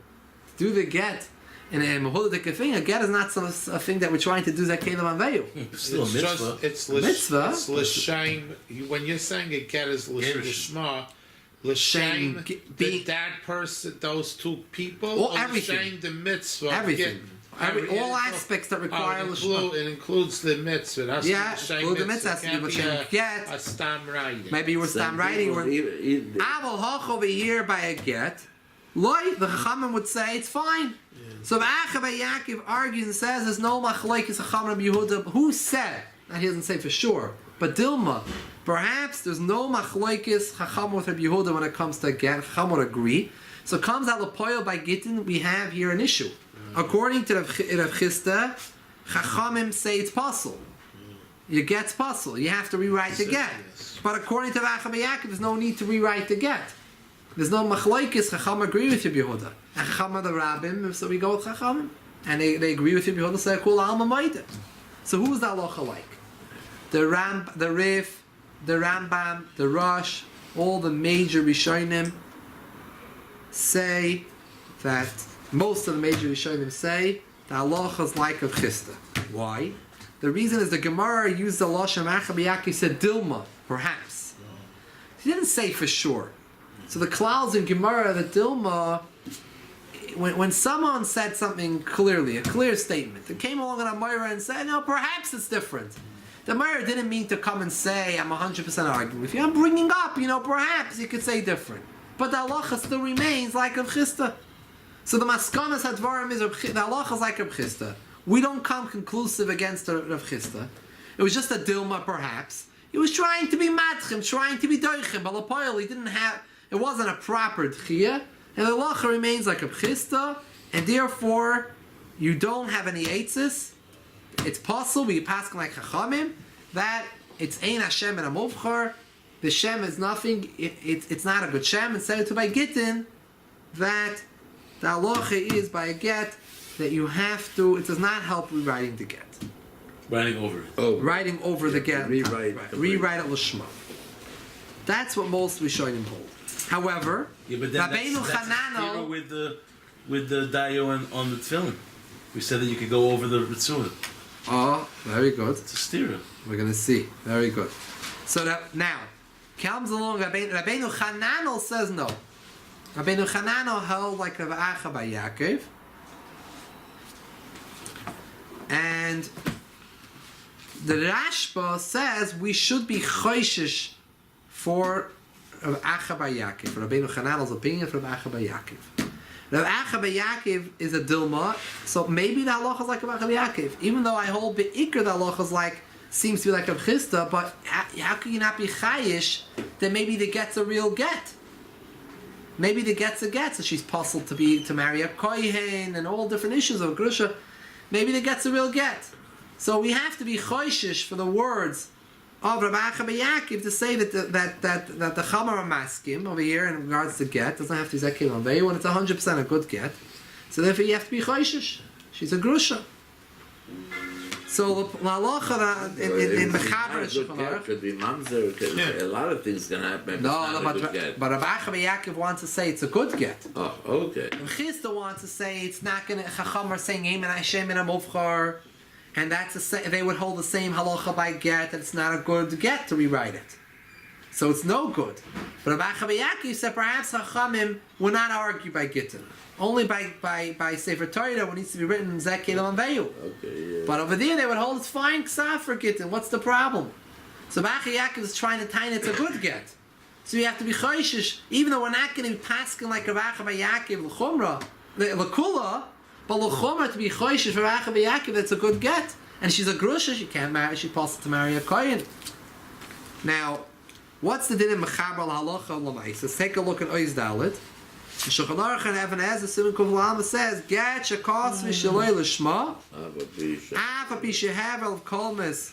Do the get. And a mehudadik thing, a get is not a thing that we're trying to do Zeh Kelam Veyu.
Still a mitzvah.
It's
mitzvah.
It's l'shem. When you're saying a get is l'shma, l'shem that person, those two people,
or everything.
L'shem the mitzvah.
Everything. All aspects that require
l'shma. It includes the mitzvah. That's
includes the mitzvah. Has to be l'shem get.
A stam writing.
Maybe you were stam writing. Avol Hach over here by a get. Loi, the Chachamim would say it's fine. So Acha by Yaakov argues and says there's no machlokes Chacham Rabbi Yehuda. Who said? Now he doesn't say for sure. But Dilma, perhaps there's no machlokes Chacham with Rabbi Yehuda when it comes to get. Chacham would agree. So comes out Lepoil by Gittin. We have here an issue. According to Rav Chisda, Chachamim say it's puzzle. Your get's puzzle. You have to rewrite the get. But according to Acha by Yaakov, there's no need to rewrite the get. There's no machlokes. Chacham agree with Rabbi Yehuda. And Chacham are the rabbim, so we go with Chacham. And they agree with Rabbi Yehuda. Say kol alma maida. So who's the halacha like? The Rif, the Rambam, the Rosh, all the major Rishonim say that most of the major Rishonim say the halacha is like Rav Chisda. Why? The reason is the Gemara used the lashon Acha b'Yaakov said Dilma, perhaps. He didn't say for sure. So the clouds in Gemara, the Dilma, when someone said something clearly, a clear statement, it came along on a Moira and said, no, perhaps it's different. The Moira didn't mean to come and say, I'm 100% arguing with you. I'm bringing up, perhaps you could say different. But the halacha still remains like Rav Chisda. So the maskanas hadvarim is the halacha is like Rav Chisda. We don't come conclusive against Rav Chisda. It was just a Dilma, perhaps. He was trying to be matchim, trying to be doichim, but Lapoil, he didn't have... It wasn't a proper tchiyah, and the halacha remains like a chista, and therefore you don't have any eitzis. It's possible we pass like chachamim that it's ein Hashem and a muvchar. The shem is nothing. It's not a good shem. Instead to by gittin that the halacha is by a get that you have to. It does not help rewriting the get.
Writing over it.
Oh,
writing over the get.
Rewrite
it l'shma. That's what most Rishonim hold. However,
yeah, but then
Rabbeinu
that's
Chananel
with the with the dayo on the tefillin. We said that you could go over the Retzuos.
Oh, very good.
It's a stira.
We're going to see. Very good. So now, comes along, Rabbeinu Chananel says no. Rabbeinu Chananel held like Rav Acha by Yaakov. And the Rashba says we should be choishish for Rav Acha by Yaakov. For Rabbeinu Chananel's opinion for Rav Acha by Yaakov. Rav Acha by Yaakov is a Dilma, so maybe the halacha is like Rav Acha by Yaakov. Even though I hold Be'ikr the halacha is like, seems to be like Rav Chisda, but how can you not be chayish that maybe the get's a real get? Maybe the get's a get, so she's puzzled to marry a kohen and all different issues of grusha. Maybe the get's a real get. So we have to be choishish for the words of Rav Acha by Yaakov to say that the Chamar are maskim over here in regards to get doesn't have to be Zekel on Veyu when it's 100% a good get. So therefore you have to be choishish. She's a grusha. So the halacha in Mechaber
could be mamzer. A lot of things can happen.
But Rav Acha by Yaakov wants to say it's a good get.
Oh, okay.
Chisda wants to say it's not going to. Chacham are saying Emin Hashem and Amuvchar, and they would hold the same halacha by get that it's not a good get to rewrite it. So it's no good. But Rav Acha by Yaakov said perhaps Chachamim will not argue by gittin. Only by Sefer Torah when it needs to be written in Zekel and Veyu.
Okay, yeah.
But over there they would hold it's fine ksaf for gittin. What's the problem? So Rav Acha Yaakov is trying to tie it's a good get. So you have to be choishish, even though we're not going to be pasking like Rav Acha by Yaakov l'chumra, l'kula, but l'chumra to be choishish for Rav Acha by Yaakov that's a good get. And she's a grusha, she can't marry, she's possible to marry a kohen. Now, what's the din in Mechaber al-Halacha l'mais? Let's take a look at Oiz Dalet. Shulchan Aruch and Even Ezra Simon Kuf Lama says, "Get shekos v'shaloi l'shma, af api shehavel of kolmes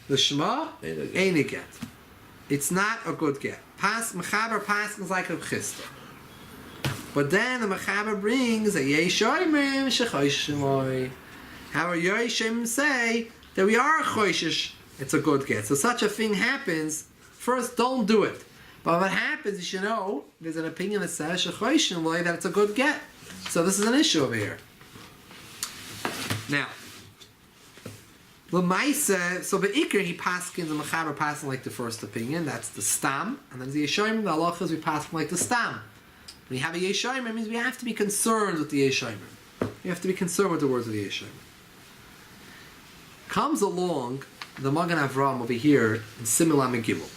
l'shma, ain't a get. It's not a good get. Mechaber passes like a chista. But then the Mechaber brings a yeshoimim shechoshimoi. How are yeshoimim say that we are choishish? It's a good get. So such a thing happens. First, don't do it. But what happens, you should know, there's an opinion that says that it's a good get. So this is an issue over here. Now, L'maisa, so Be'ikr he paskins, the Mechaber passing like the first opinion, that's the Stam, and then the Yeshoimim, the halachas we pass like the Stam. When you have a Yeshoimim, it means we have to be concerned with the Yeshoimim. We have to be concerned with the words of the Yeshoimim. Comes along the Magen Avraham over here in Simila Megimel.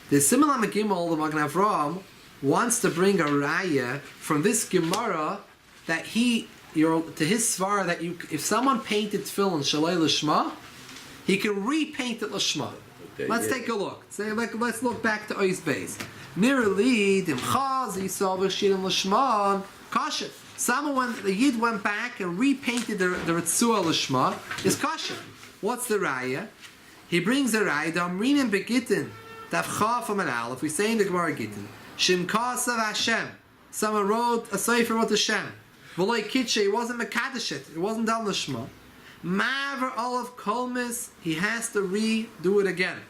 The Simila Megimel, the Magen Avraham, wants to bring a raya from this Gemara that to his svara that if someone painted tefillin shalei l'shma, he can repaint it l'shma. Okay, let's take a look. Let's look back to Ois Beis. Nirali dimchaz yisal v'shirim l'shma kasher. The Yid went back and repainted the Retzuos l'shma is kasher. What's the raya? He brings a raya. Damrinim begitin. Daf from an aleph. We say in the Gemara Gittin, Shem Kasav Hashem. Someone wrote a sefer with Hashem. V'loi Kitche, it wasn't Mekadesh it wasn't done l'shma. Maver Olav Kolmis, he has to redo it again.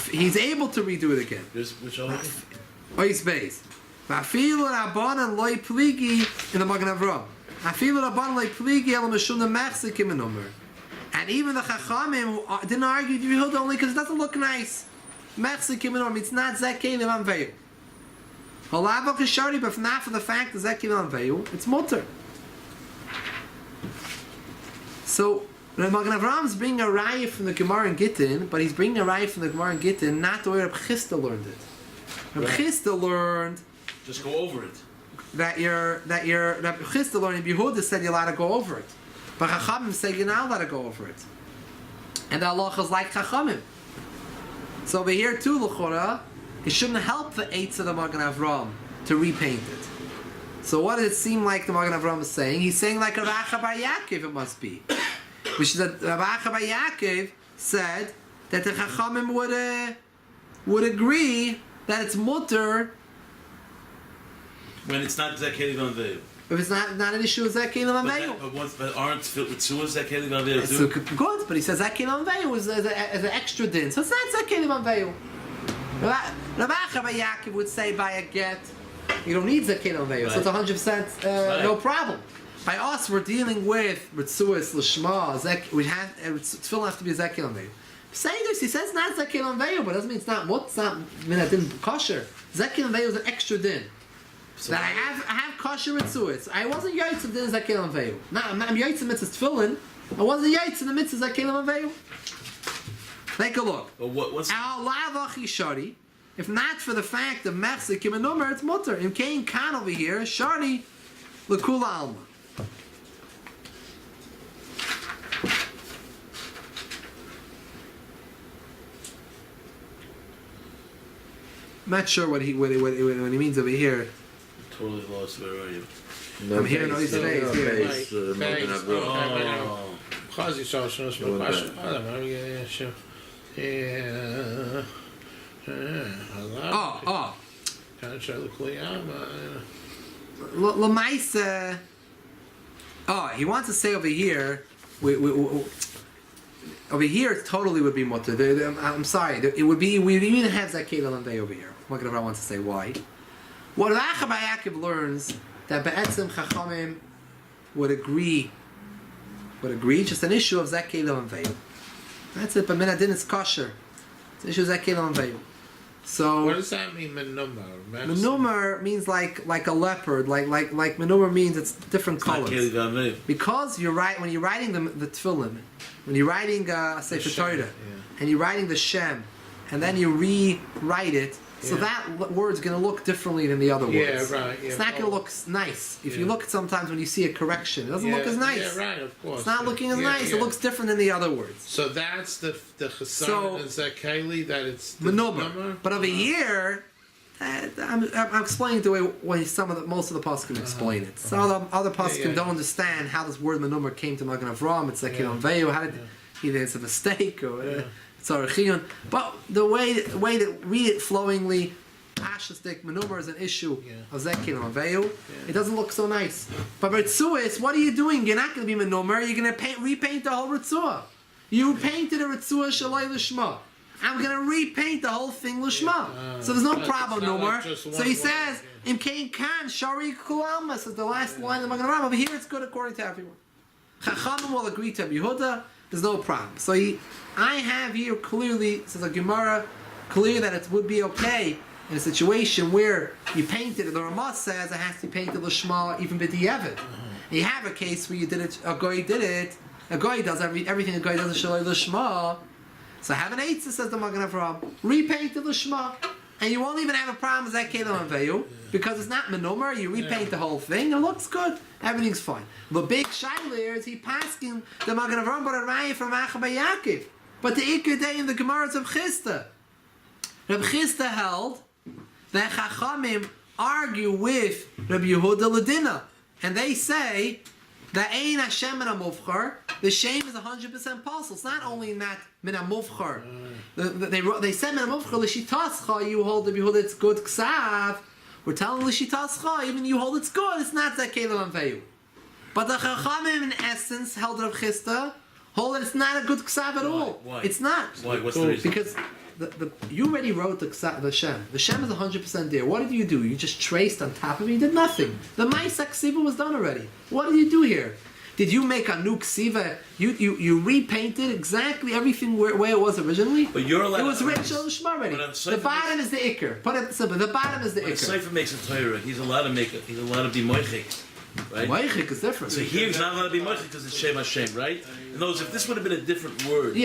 He's able to redo it again.
Which Olav?
Ois Beis. V'afilu Rabbanan loi pligi in the Magen Avraham. Afilu Rabbanan loi pligi el meshuna mechzikim in Omer. And even the Chachamim didn't argue with Yehuda only because it doesn't look nice. Mechzikim in Omer, it's not Zekelim Amveyu. Halava Kishari, but not for the fact that Zekelim Amveyu, it's mutter. So, the Magen Avraham is bringing a raya from the Gemara in Gittin, but he's bringing a raya from the Gemara in Gittin, not the way Reb Chisda learned it. Reb Chisda learned...
Just go over it.
Reb Chisda learned, Yehuda said you're allowed to go over it. But Chachamim say you're not allowed to go over it. And the halacha is like Chachamim. So over here too, L'chora, it shouldn't help the eights of the Magen Avraham to repaint it. So what does it seem like the Magen Avraham is saying? He's saying like Rav Acha bar Yaakov it must be. Which is that Rav Acha bar Yaakov said that the Chachamim would agree that it's mutter
when it's not Zekelim Amveyu.
If it's not an issue with Zekelim Amveyu.
But aren't Retzuos Zekelim Amveyu too?
So good, but he says Zekelim Amveyu is an extra din. So it's not Zekelim Amveyu. Rav Acha bar Yaakov would say by a get You don't need Zekelim Veil, so it's 100% no problem. By us, we're dealing with Retzuos L'Shma. We have Tefillin has to be a Zekelim Veil. Say this, he says not Zekelim Veil, but it doesn't mean it's not what. It's not din kosher. Zekelim Veil is an extra din. So that I have kosher Retzuos. I wasn't yaitz din Zekelim Veil. I'm yaitz in mitzvah Tefillin. I wasn't yaitz in the mitzvah Zekelim Veil. Take a look.
What's
shari? If not for the fact of Mechzik and Number, it's mutter. In Kain Khan over here, shari l'kula alma. I'm not sure what he means over here.
Totally lost. Where are you?
No
I'm here. No, he's here. Lamaisa. He wants to say over here. Over here, it totally would be mutter. I'm sorry. It would be. We even have Zakedah Day over here. I'm not going to want to say why. What Rachabai Yaakov learns that Be'etzim Chachamim would agree. Just an issue of Zakedah and Veil. That's it. But Minadin is kosher. It's an issue of Zakedah and Veil. So
what does that mean, menumar?
Menumar means like a leopard. Like menumar means it's different colors. Because you're right when you're writing the tefillin, when you're writing Sefer Torah, and you're writing the Shem, and then you rewrite it. So that word's going to look differently than the other words.
Yeah, right. Yeah.
It's not going to look nice. If you look at sometimes when you see a correction, it doesn't look as nice.
Yeah, right, of course.
It's not looking as nice. It looks different than the other words.
So that's the chesed and zakeli, that it's the
menumar. But over here, I'm explaining the way most of the poskim explain it. Some other poskim don't understand how this word menumar came to Magen Avraham. It's like Veyu. How did either it's a mistake or. But the way that read it flowingly, Ashastik menumar is an issue of Zekin and Veil. It doesn't look so nice. But Retzuos, what are you doing? You're not going to be menumar. You're going to repaint the whole Retzuah. You painted a Retzuah Shalai L'Shma. I'm going to repaint the whole thing L'Shma. So there's no problem no more. So he says, Im Kain Khan Shari Kulalma says the last line of Magen Avraham. Over here it's good according to everyone. Chachamim will agree to Yehuda. There's no problem. So I have here clearly, says a Gemara, clear that it would be okay in a situation where you painted it. The Ramah says it has to be painted l'shma even b'di'evet. You have a case where you did it. A goy did it. A goy does everything. A goy does shaloi l'shma. So have an eitzah, says the Magen Avraham, repaint it l'shma, and you won't even have a problem with that kelim and veyu because it's not menumar. You repaint the whole thing. It looks good. Everything's fine. The big shaila is he pasking the Magen Avraham but a raya from Achabai Yaakov. But the Iker Day in the Gemara is Reb Chisda. Reb Chisda held that Chachamim argue with Reb Yehuda Ladina, and they say that Ein Hashem min HaMuvchar, the shame is 100% possible. It's not only not min HaMuvchar. They said min HaMuvchar l'shitascha. You hold Reb Yehuda it's good ksav. We're telling l'shitascha even you hold it's good. It's not zakelim and veyu. But the Chachamim in essence held Reb Chisda. Hold it, it's not a good ksav at all.
Why?
It's not.
Why? What's the reason?
Because you already wrote the Shem. The Shem is 100% there. What did you do? You just traced on top of it. You did nothing. The Ma'aseh Ksiva was done already. What did you do here? Did you make a new Ksiva? You repainted exactly everything where it was originally?
But you're allowed.
It was written Shema already. The bottom is the Iker. Put it simple. The bottom is the Iker.
When a Sefer makes a Torah, he's allowed to make it. He's allowed to be moichik. Right?
Moichik is different.
So here he's not allowed to be moichik because it's Shem Hashem, right? In other words, if this would have been a different word,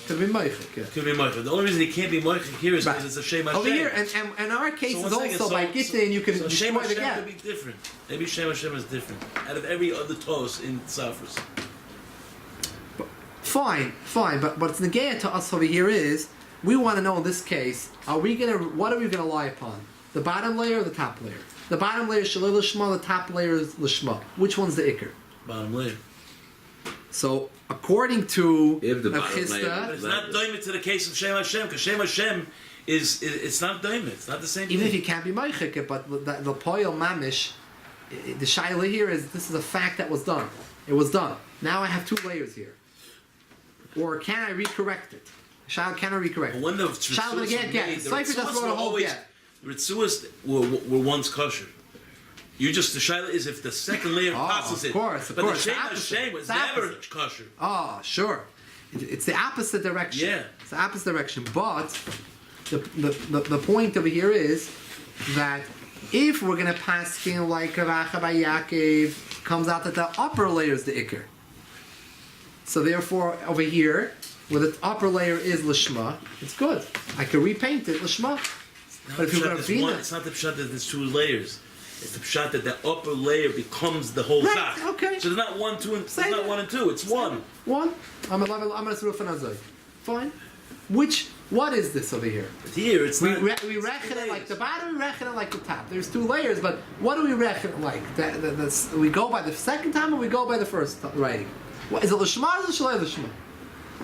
could be moichik. Yeah.
Could be moichik. The only reason he can't be moichik here is because it's a Shem Hashem.
Over here, and our case is also by Gittin, you can
so Shem
destroy the
Hashem
gap.
could be different. Maybe Shem Hashem is different out of every other tos in Tzafras.
Fine, but what's negaya to us over here is we want to know in this case, what are we gonna lie upon? The bottom layer or the top layer? The bottom layer is Shalei L'Shma, the top layer is L'Shma. Which one's the Iker?
Bottom layer.
So, according to
If the bottom
Chisda,
layer-
But it's not doimit to the case of Shem Hashem, because Shem Hashem it's not doimit. It's not the same
even if
thing.
you can't be Meichik, but the Poyel Mamish, the Shaila here is this is a fact that was done. It was done. Now I have two layers here. Or can I recorrect it? Shaila, can I recorrect it?
When the
Shaila
Ritzuos
again,
were made,
the
the
Cipher just
Ritzuos
wrote a
were
whole
always
get.
Ritzuos were once kosher. You just, the shaila is if the second layer passes it.
Of course.
But the Shem Hashem was never kosher.
Oh, sure. It's the opposite direction.
Yeah.
It's the opposite direction. But the point over here is that if we're going to pass skin like Rav Acha Bar Yaakov, comes out that the upper layer is the Iker. So therefore, over here, where the upper layer is Lishma, it's good. I can repaint it Lishma. But if you're going to be
it's not the pshat that there's 2 layers. It's the pshat that the upper layer becomes the whole
Right,
zach.
okay.
So there's not 1, 2, and
Say
it's not
that.
1 and 2. It's 1.
One. I'm going to throw it. Fine. What is this over here?
But here it's
We
not.
reckon it like the bottom, we reckon it like the top. There's 2 layers, but what do we reckon it like? We go by the second time or we go by the first writing? What, is it Lishma or is it Shalei Lishma?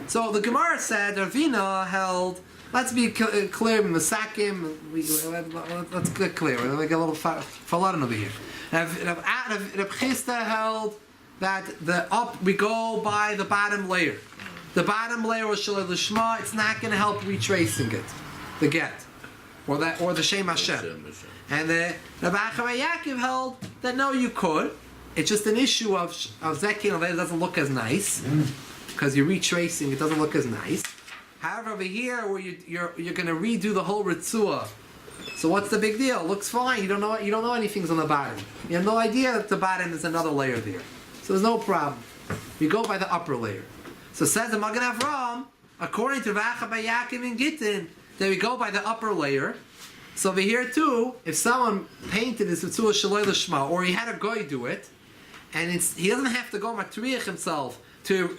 So the Gemara said, Ravina held, let's be clear, Masakim, let's get clear, we're going to get a little faladan over here. Rav Chisda held that we go by the bottom layer. The bottom layer was Shalei Lishma, it's not going to help retracing it, the get, or the Shem Hashem. And the Rav Acha Bar Yaakov held that no, you could. It's just an issue of Zekin, it doesn't look as nice, because you're retracing, it doesn't look as nice. However, over here, where you're going to redo the whole Retzuah, so what's the big deal? It looks fine, you don't know anything's on the bottom. You have no idea that the bottom is another layer there. So there's no problem. You go by the upper layer. So says the Magen Avraham, according to Rav Acha Bar Yaakov in Gittin, that we go by the upper layer. So over here too, if someone painted this Retzuah Shalei Lishma, or he had a guy do it, and he doesn't have to go matriach himself to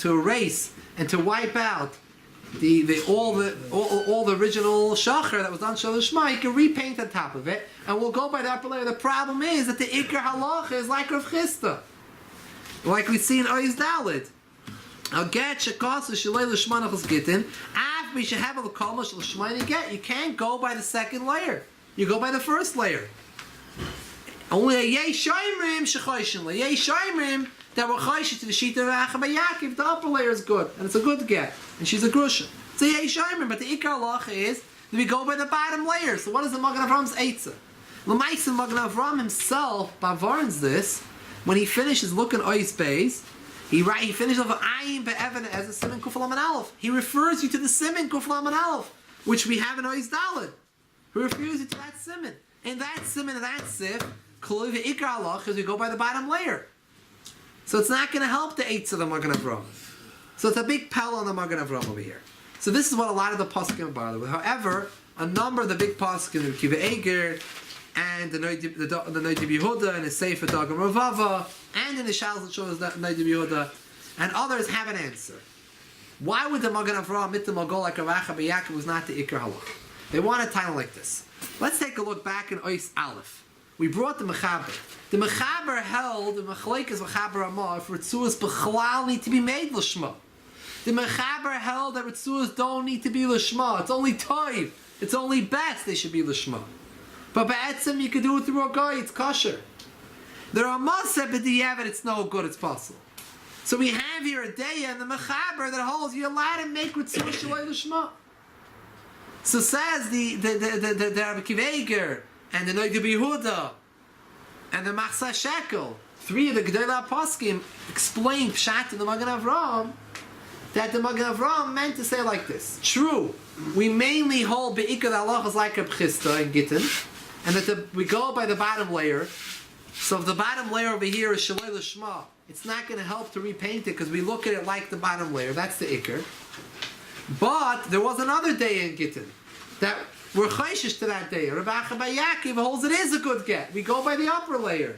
erase and to wipe out all the original shacher that was done Shalei Lishma, he can repaint on top of it, and we'll go by the upper layer. The problem is that the Iker Halacha is like Rav Chisda, like we see in Ois Daled. I'll get shekasu shalei l'shma nachos gittin. Af we should have a l'kol shel shmayni get. You can't go by the second layer. You go by the first layer. Only a yei shaymrim shechoyshin le yei shaymrim that were choyshin to the sheet of Rav Acha Bar Yaakov. The upper layer is good and it's a good get, and she's a grusha. It's a yei shaymrim, but the ikar halacha is that we go by the bottom layer. So what is the Magen Avram's eitzah? L'maisa Magen Avram himself bavarns this when he finishes looking ois beis. He finishes off ayin be'evan as a siman kuf lamed aleph. He refers you to the siman kuf lamed aleph, which we have in Ois Daled. He refers you to that siman. And that siman, that sif, k'loi ve'ikar halach, is we go by the bottom layer. So it's not going to help the eights of the Magen Avraham. So it's a big pell on the Magen Avraham over here. So this is what a lot of the poskim bother with. However, a number of the big poskim, the Kiva Eger, and the Noidib Yehuda, and the Sefer Dagam Ravava, and in the Shals that shows that Noidib Yehuda, and others have an answer. Why would the Magen Avraham mitzvah go like Rav Acha Bar Yaakov was not the Ikar Halach? They want a title like this. Let's take a look back in Ois Aleph. We brought the Mechaber. The Mechaber held the Mechalekes Mechaber Amah for Retzuos Bechlal need to be made l'shma. The Mechaber held that Retzuos don't need to be l'shma. It's only toiv. It's only best they should be l'shma. But ba'etzim you can do it through a guy. It's kosher. There are Maseh b'di'evet. It's no good. It's possible. So we have here a day and the Mechaber that holds you're allowed to make Retzuos shalei l'shma. So says the Rabbi Akiva Eiger and the Noidib Yehuda and the Machzah Shekel, 3 of the Gedolei Poskim explain Pshat in the Magen Avraham that the Magen Avraham meant to say like this. True, we mainly hold Be'ikad halachas like Reb Chisda and Gittin, and that we go by the bottom layer. So if the bottom layer over here is Shalei L'Shma, it's not going to help to repaint it because we look at it like the bottom layer. That's the Iker. But there was another day in Gittin that we're chayshish to that day. Rav Acha Bar Yaakov holds it is a good get. We go by the upper layer.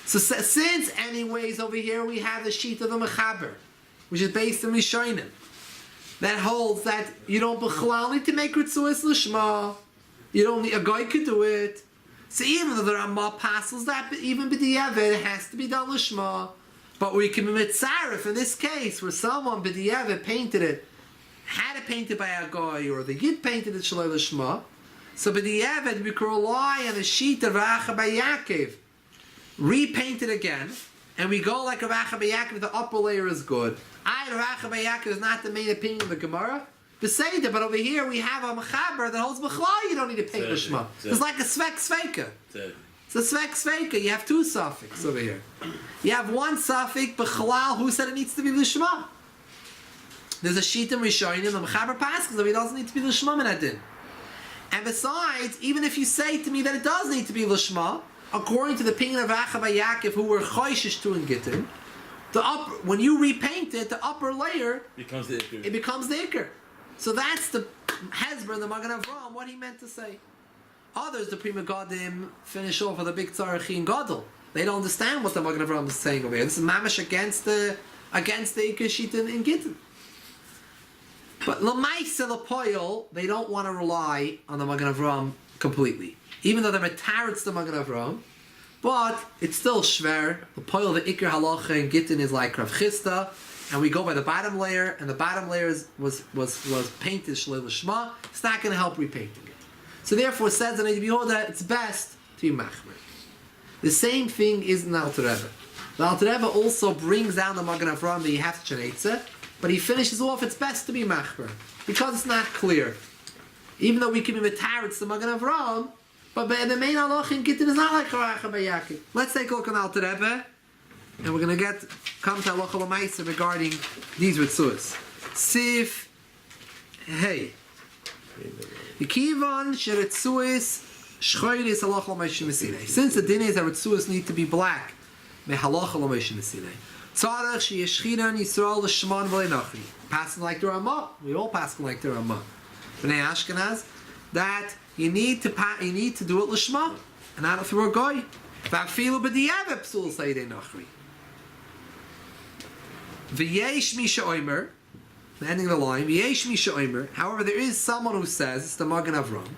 So since anyways over here we have the sheet of the Mechaber, which is based on Rishonim, that holds that you don't bechlal need to make Retzuos L'Shma. You don't need, a guy could do it. So even though there are more passes that even b'di'evet it has to be done L'Shma. But we can be mitzaref in this case where someone b'di'evet painted it, had it painted by a guy, or the Yid painted it Shalei L'Shma. So b'di'evet we can rely on the sheet of Rav Acha Bar Yaakov, repaint it again, and we go like Rav Acha Bar Yaakov, the upper layer is good. Rav Acha Bar Yaakov is not the main opinion of the Gemara. Beseder, but over here we have a Mechaber that holds Bechlal you don't need to paint L'Shma. It's like a Svek Sveika. It's a svek sveka. You have two suffix over here. You have one suffix, b'chalal, who said it needs to be l'shma. There's a shitim rishonim, the mechaber paskas, that it doesn't need to be l'shma min adin. And besides, even if you say to me that it does need to be l'shma, according to the opinion of Racha by Yaakov, who were choishish to in Gittin, when you repaint it, the upper layer
becomes the ikr.
It becomes the ikr. So that's the Hezbollah, the Magen Avraham, what he meant to say. Others, the Prima Godim, finish off with a big Tzarachin Gadol. They don't understand what the Magen Avraham is saying over here. This is mamash against the ikr shitin in Gittin. But Lamaisa Lapoil, they don't want to rely on the Magen Avraham completely. Even though they're metaritz the Magen Avraham, but it's still shver. The poil of the Iker Halacha in Gittin is like Rav Chisda, and we go by the bottom layer, and the bottom layer was painted Shlei L'Shma. It's not going to help repainting it. So therefore, says in Yehuda, it's best to be machmer. The same thing is in the Alter Rebbe. The Alter Rebbe also brings down the Magen Avraham that you have to chanetze, but he finishes off, it's best to be machmer, because it's not clear. Even though we can be metaritz the Magen Avraham, but the main halach in Gittin is not like Halacha by Yaakov. Let's take a look on Alter Rebbe, and we're going to come to Halacha L'Maisa regarding these Retzuos. Sif, hey. Yikivan sheretzuos shchoiris Halacha L'Maisa Mesilei. Since the din is that Retzuos need to be black, me Halacha L'Maisa Mesilei. Tzarech sheyeshchiran Yisrael l'shman v'lei nachri. Passing like the Ramah. We all pass like the Ramah. B'nai Ashkenaz, that you need to do it l'shma, and not through a goy. V'afilu b'di'evet psul saydei nachri. V'yesh mi she'omer, ending the line. V'yesh mi she'omer. However, there is someone who says it's the Magen Avraham.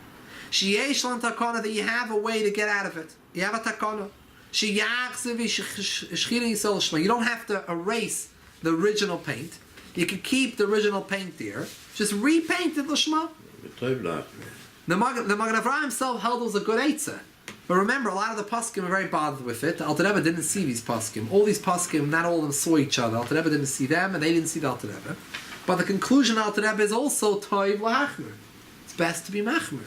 Sheyesh lan takana, that you have a way to get out of it. You have a takana. Sheyachzev shchirin yisrael l'shma. You don't have to erase the original paint. You can keep the original paint there. Just repaint it l'shma. The Magen Avraham himself held it was a good eitzah. But remember, a lot of the poskim are very bothered with it. The Alter Rebbe didn't see these poskim. All these poskim, not all of them saw each other. Alter Rebbe didn't see them, and they didn't see the Alter Rebbe. But the conclusion of Alter Rebbe is also toiv lahachmer. It's best to be machmer.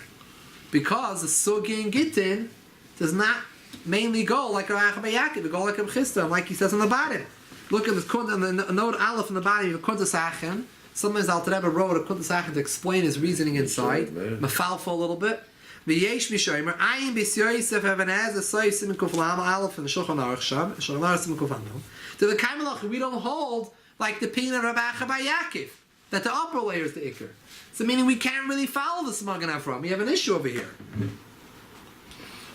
Because the sugi in Gittin does not mainly go like a Racha by Yaakov, it go like a Chisda, like he says on the bottom. Look at the note Aleph in the bottom of Kuntas Achem. Sometimes Alter Rebbe wrote a Kuntas Achem to explain his reasoning inside. Mafalfa a little bit. V'yesh mishomer ayin b'syoyisef evenez esoyisim kuflam Aleph in the Shulchan Aruch Sham Shulchan Aruch Sim Kufanu. To the Kaimelach, we don't hold like the opinion of Rabbi Acha by Yaakov that the upper layer is the ikr. So meaning we can't really follow this Magen Avraham. We have an issue over here.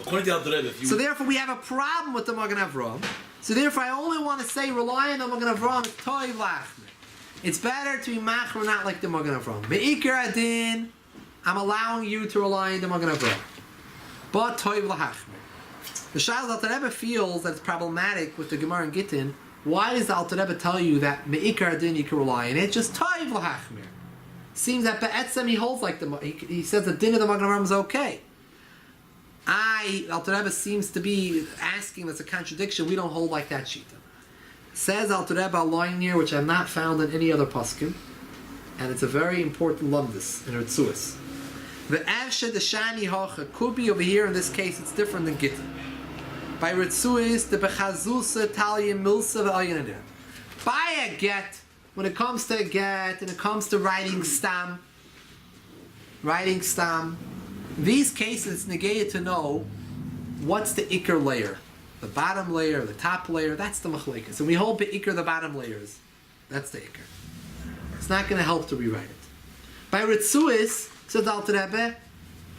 According to Alter Rebbe,
so therefore we have a problem with the Magen Avraham. So therefore I only want to say rely on the Magen Avraham is toiv lachmer. It's better to be machmer, not like the Magen Avraham. Be'ikar adin, I'm allowing you to rely on the Magen Avraham. But toiv lachmer. The Shas Alter Rebbe feels that it's problematic with the Gemara in Gittin. Why does the Alter Rebbe tell you that me'ikar adin you can rely on it? Just toiv lachmer. Seems that be'etzem he holds like he says the din of the Magen Avraham is okay. Alter Rebbe seems to be asking that's a contradiction. We don't hold like that shita. Says Alter Rebbe a line here which I've not found in any other poskim, and it's a very important lumdus in Retzuos. The Avshe Deshani Hocha could be over here. In this case, it's different than Gittin. By Retzuos, the Bechazusa Talia Milsa V'Ayin. By a get, when it comes to a get, and it comes to writing stam, these cases, it's negated to know what's the ikr layer. The bottom layer, the top layer, that's the machlekes. And we hold the ikr, the bottom layers. That's the ikr. It's not going to help to rewrite it. By Retzuos, says Alter Rebbe,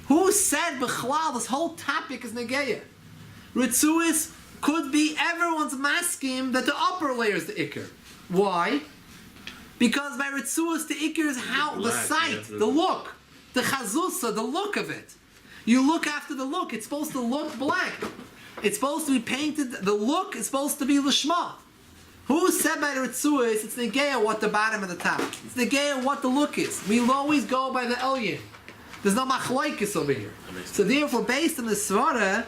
who said b'chlal, this whole topic is negeya? Retzuos could be everyone's maskim that the upper layer is the ikr. Why? Because by Retzuos, the ikr is how, the sight, the look. The chazusa, the look of it. You look after the look. It's supposed to look black. It's supposed to be painted. The look is supposed to be l'shma. Who said by the Retzuos, it's negeya what the bottom and the top. It's negeya what the look is. We always go by the elyon. There's no machlokes over here. So therefore, based on the svara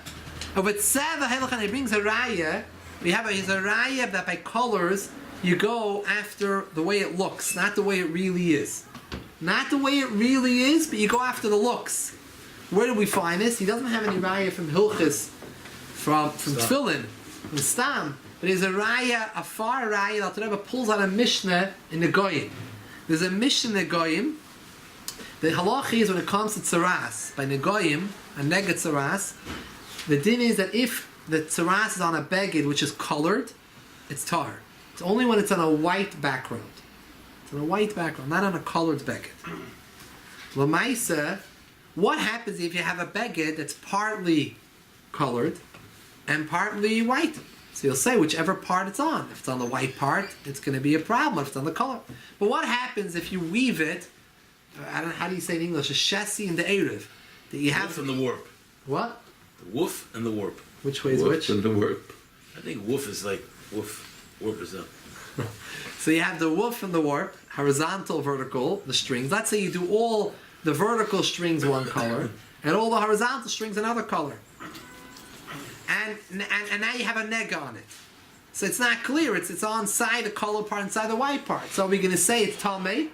of Etzeva Helachan, he brings a raya. We have a raya that by colors you go after the way it looks, not the way it really is. Not the way it really is, but you go after the looks. Where do we find this? He doesn't have any raya from Hilchis, from Tefillin, from Stam. But there's a raya, a far raya that the Rebbe pulls on a Mishnah in the Goyim. There's a Mishnah in the Goyim. The halacha is when it comes to tzaras, by Negoyim, a nega tzaras, the din is that if the tzaras is on a beged which is colored, it's tar. It's only when it's on a white background. It's on a white background, not on a colored beged. L'maisa, what happens if you have a beged that's partly colored and partly white? So you'll say whichever part it's on. If it's on the white part, it's going to be a problem if it's on the color. But what happens if you weave it? I don't know, how do you say in English? A chassis and the erev. That you have
Woof and the warp.
What?
The woof and the warp.
Which way is
Woof
which?
and the warp.
I think woof is like woof. Warp is up.
So you have the woof and the warp, horizontal, vertical, the strings. Let's say you do all the vertical strings one color and all the horizontal strings another color. And now you have a nega on it. So it's not clear. It's on side the color part, inside the white part. So are we going to say it's Talmei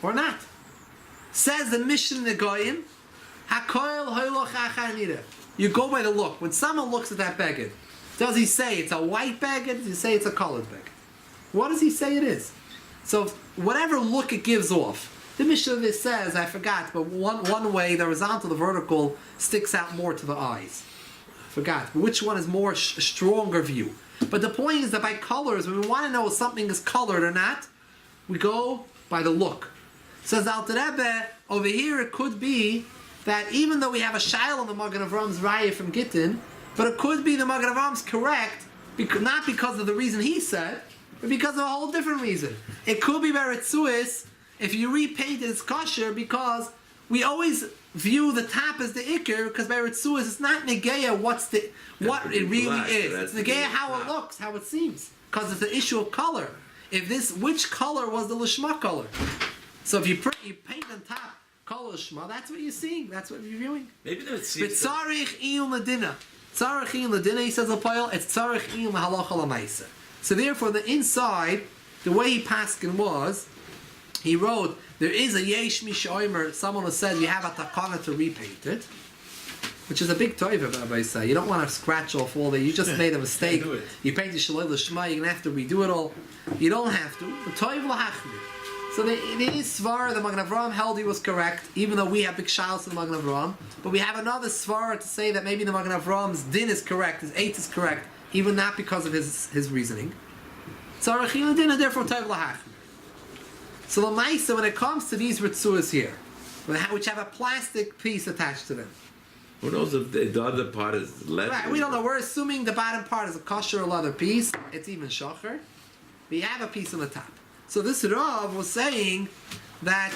or not? Says the Mishnah Negoyim, Hakoil Hoyloch Achanira. You go by the look. When someone looks at that beged, does he say it's a white beged? Does he say it's a colored beged? What does he say it is? So whatever look it gives off. The Mishnah says, I forgot, but one way the horizontal, the vertical sticks out more to the eyes. Forgot. But which one is more stronger view? But the point is that by colors, when we want to know if something is colored or not, we go by the look. Says the Alter Rebbe, over here it could be that even though we have a shail on the Magen Avram's raya from Gittin, but it could be the Magen Avram's correct, not because of the reason he said, but because of a whole different reason. It could be by Retzuos, if you repaint it, it's kosher, because we always view the top as the ikr, because by Retzuos it's not negeya what it really
black,
is. It's negeya how it looks, how it seems, because it's an issue of color. Which color was the lishma color? So if you paint on top color shma, that's what you're seeing. That's what you're viewing.
Maybe that
But
seems.
tzarich iyum ladina. Tzarich iyum ladina. He says l'poil. It's tzarich iyum halacha l'maisa. So therefore, the inside, the way he paskin was, he wrote there is a yesh mishoimer. Someone who said you have a takana to repaint it, which is a big toiva, Rabbi say. You don't want to scratch off all that. You just made a mistake. You painted shalei l'shma. You're gonna have to redo it all. You don't have to. The toiv l'hachmir. So the Svar, the Magen Avram held he was correct, even though we have big shalos in the Magen Avram. But we have another Svar to say that maybe the Magen Avram's din is correct, his eight is correct, even not because of his reasoning. So Rechil din, and therefore Tov Lahach. So the Maisa, when it comes to these Retzuos here, which have a plastic piece attached to them.
Who knows if the other part is leather?
Right, we don't know. We're assuming the bottom part is a kosher or leather piece. It's even shocher. We have a piece on the top. So this Rav was saying that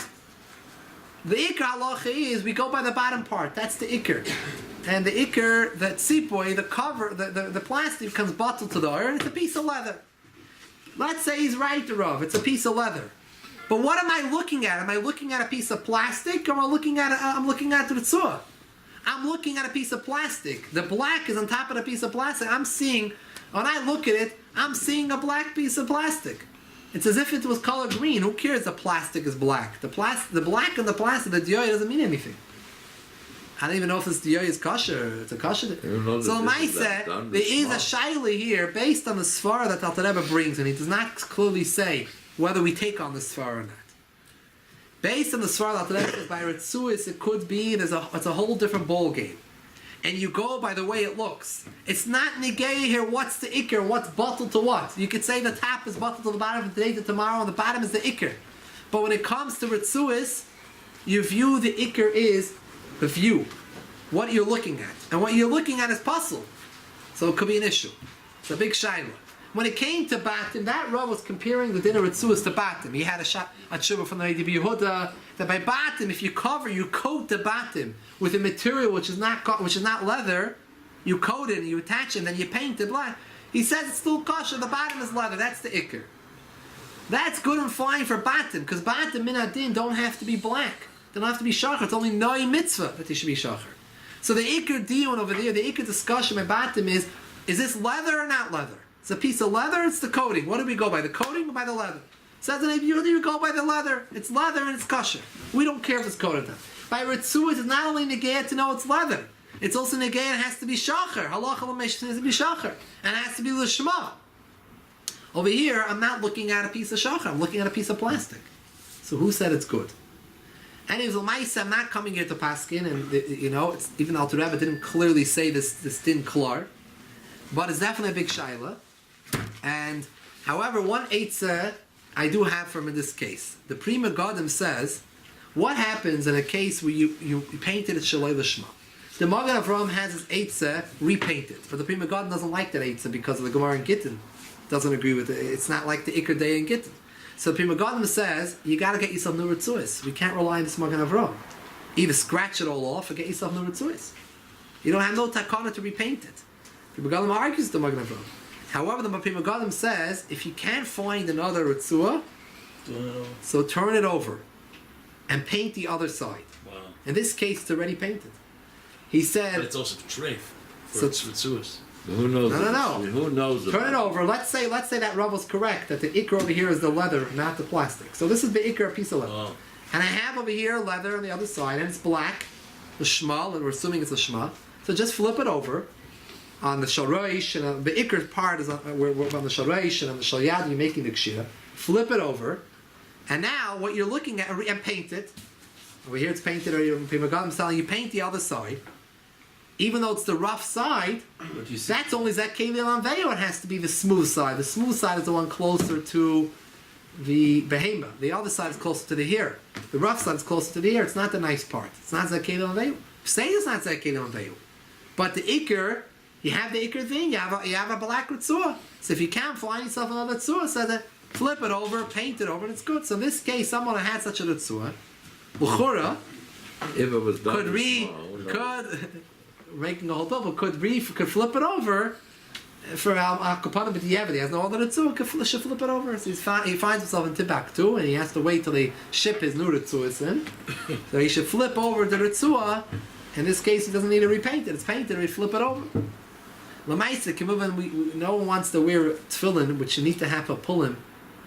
the Iker halacha is we go by the bottom part. That's the Iker. And the Iker, the tzipoy, the cover, the plastic comes bottled to the oil, and it's a piece of leather. Let's say he's right, the Rav. It's a piece of leather. But what am I looking at? Am I looking at a piece of plastic, or am I looking at the Ritzua? I'm looking at a piece of plastic. The black is on top of the piece of plastic. When I look at it, I'm seeing a black piece of plastic. It's as if it was color green. Who cares the plastic is black? The black and the plastic, the diyoy doesn't mean anything. I don't even know if this diyoy is kosher. It's a kosher. So Mai said, there is a shaila here based on the svara that Alter Rebbe brings, and he does not clearly say whether we take on the svara or not. Based on the svara that Alter Rebbe says by Retzuos, it could be it's a whole different ball game. And you go by the way it looks. It's not negay here, what's the ikr, what's bottled to what. You could say the top is bottled to the bottom from today to tomorrow, and the bottom is the ikr. But when it comes to Retzuos, you view the ikr is the view, what you're looking at. And what you're looking at is puzzle. So it could be an issue. It's a big shaila. When it came to Batim, that Rav was comparing the din of Retzuos to Batim. He had a shuvah from the Rebbe Yehuda that by Batim, if you coat the Batim with a material which is not leather, you coat it and you attach it and then you paint it black. He says it's still kosher. The bottom is leather. That's the ikr. That's good and fine for Batim, because Batim min adin don't have to be black. They don't have to be shachar. It's only noi mitzvah that they should be shachar. So the ikr dion over there, the ikr discussion by Batim is this leather or not leather? It's a piece of leather, it's the coating. What do we go by, the coating or by the leather? Says in Rebbe Yehuda, you go by the leather. It's leather and it's kosher. We don't care if it's coated. By Retzuos, it's not only negayah to know it's leather. It's also negay. It has to be shacher. Halacha l'meishtin has to be shacher, and it has to be l'shma. Over here, I'm not looking at a piece of shacher. I'm looking at a piece of plastic. So who said it's good? Anyways, l'maisa, I'm not coming here to paskin, and it's, even Alter Rebbe didn't clearly say this din klar, but it's definitely a big shaila. And however, one eitzah I do have from in this case. The Pri Megadim says, what happens in a case where you painted it shalei l'shma? The Magen Avraham has his eitzah repainted, but the Pri Megadim doesn't like that eitzah because of the Gemara in Gittin. Doesn't agree with it. It's not like the Iker Day in Gittin. So the Pri Megadim says, you got to get yourself new Retzuos. We can't rely on this Magen Avraham. Either scratch it all off or get yourself new Retzuos. You don't have no takana to repaint it. Pri Megadim argues the Magen Avraham. However, the Pri Megadim says, if you can't find another Retzua, so turn it over and paint the other side.
Wow.
In this case, it's already painted. He said...
But it's also for treif.
So-
For Retzuos.
Who knows?
No.
Who knows?
Turn it over. Let's say that Rav was correct, that the ikr over here is the leather, not the plastic. So this is the ikr, a piece of leather.
Oh.
And I have over here leather on the other side, and it's black, the shmal, and we're assuming it's a shma. So just flip it over on the shareish, and the ikr part is we're on the shareish, and on the shalyad, you're making the kshira. Flip it over, and now what you're looking at, and paint it. Over here it's painted, or your Magadim telling you paint the other side. Even though it's the rough side, that's only Zakeli Lanveyo. It has to be the smooth side. The smooth side is the one closer to the behema. The other side is closer to the ear. The rough side is closer to the ear. It's not the nice part. It's not Zakeli Lanveyo. Say it's not Zakeli Lanveyo. But the Iker, you have the Iker thing, you have a black Ritzua. So if you can't find yourself another Ritzua, so that flip it over, paint it over, and it's good. So in this case, someone had such a Ritzua, L'chura,
If it was done,
making a whole double, could flip it over for Al Kapanim B'Diavad. He has no other Ritzua, should flip it over. So he finds himself in Timbuktu, and he has to wait till they ship his new Ritzuas in. So he should flip over the Ritzua. In this case, he doesn't need to repaint it. It's painted, we flip it over. L'maisa, no one wants to wear tefillin, which you need to have a pulim,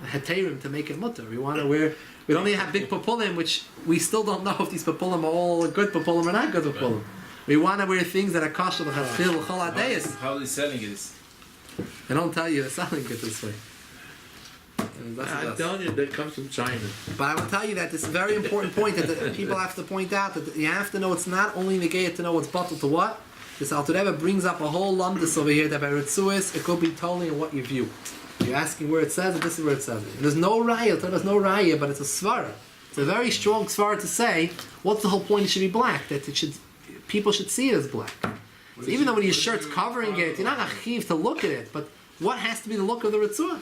a heterim to make it mutter. We want to wear, we don't need to have big papulim, which we still don't know if these papulim are all good papulim or not good papulim. We want to wear things that are kosher l'chafil l'chol hadayis.
How are they selling it?
They don't tell you they're selling it this way.
I'm telling you, that comes from China.
But I will tell you that this is a very important point that the people have to point out, that you have to know it's not only negayah to know what's bottled to what. This Alter Rebbe brings up a whole lumdus over here that by Retzuos, it could be totally in what you view. You're asking where it says it, this is where it says it. And there's no raya, there's no raya, but it's a svara. It's a very strong svara to say, what's the whole point it should be black? That people should see it as black. So even though when your shirt's covering it, you're not achiv to look at it, but what has to be the look of the Ritzua?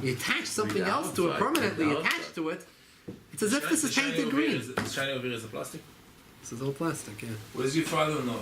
You attach something else to it, permanently attached to it. It's as if this is painted green.
The shiny over here is the plastic?
This is all plastic, yeah.
Where's your father-in-law?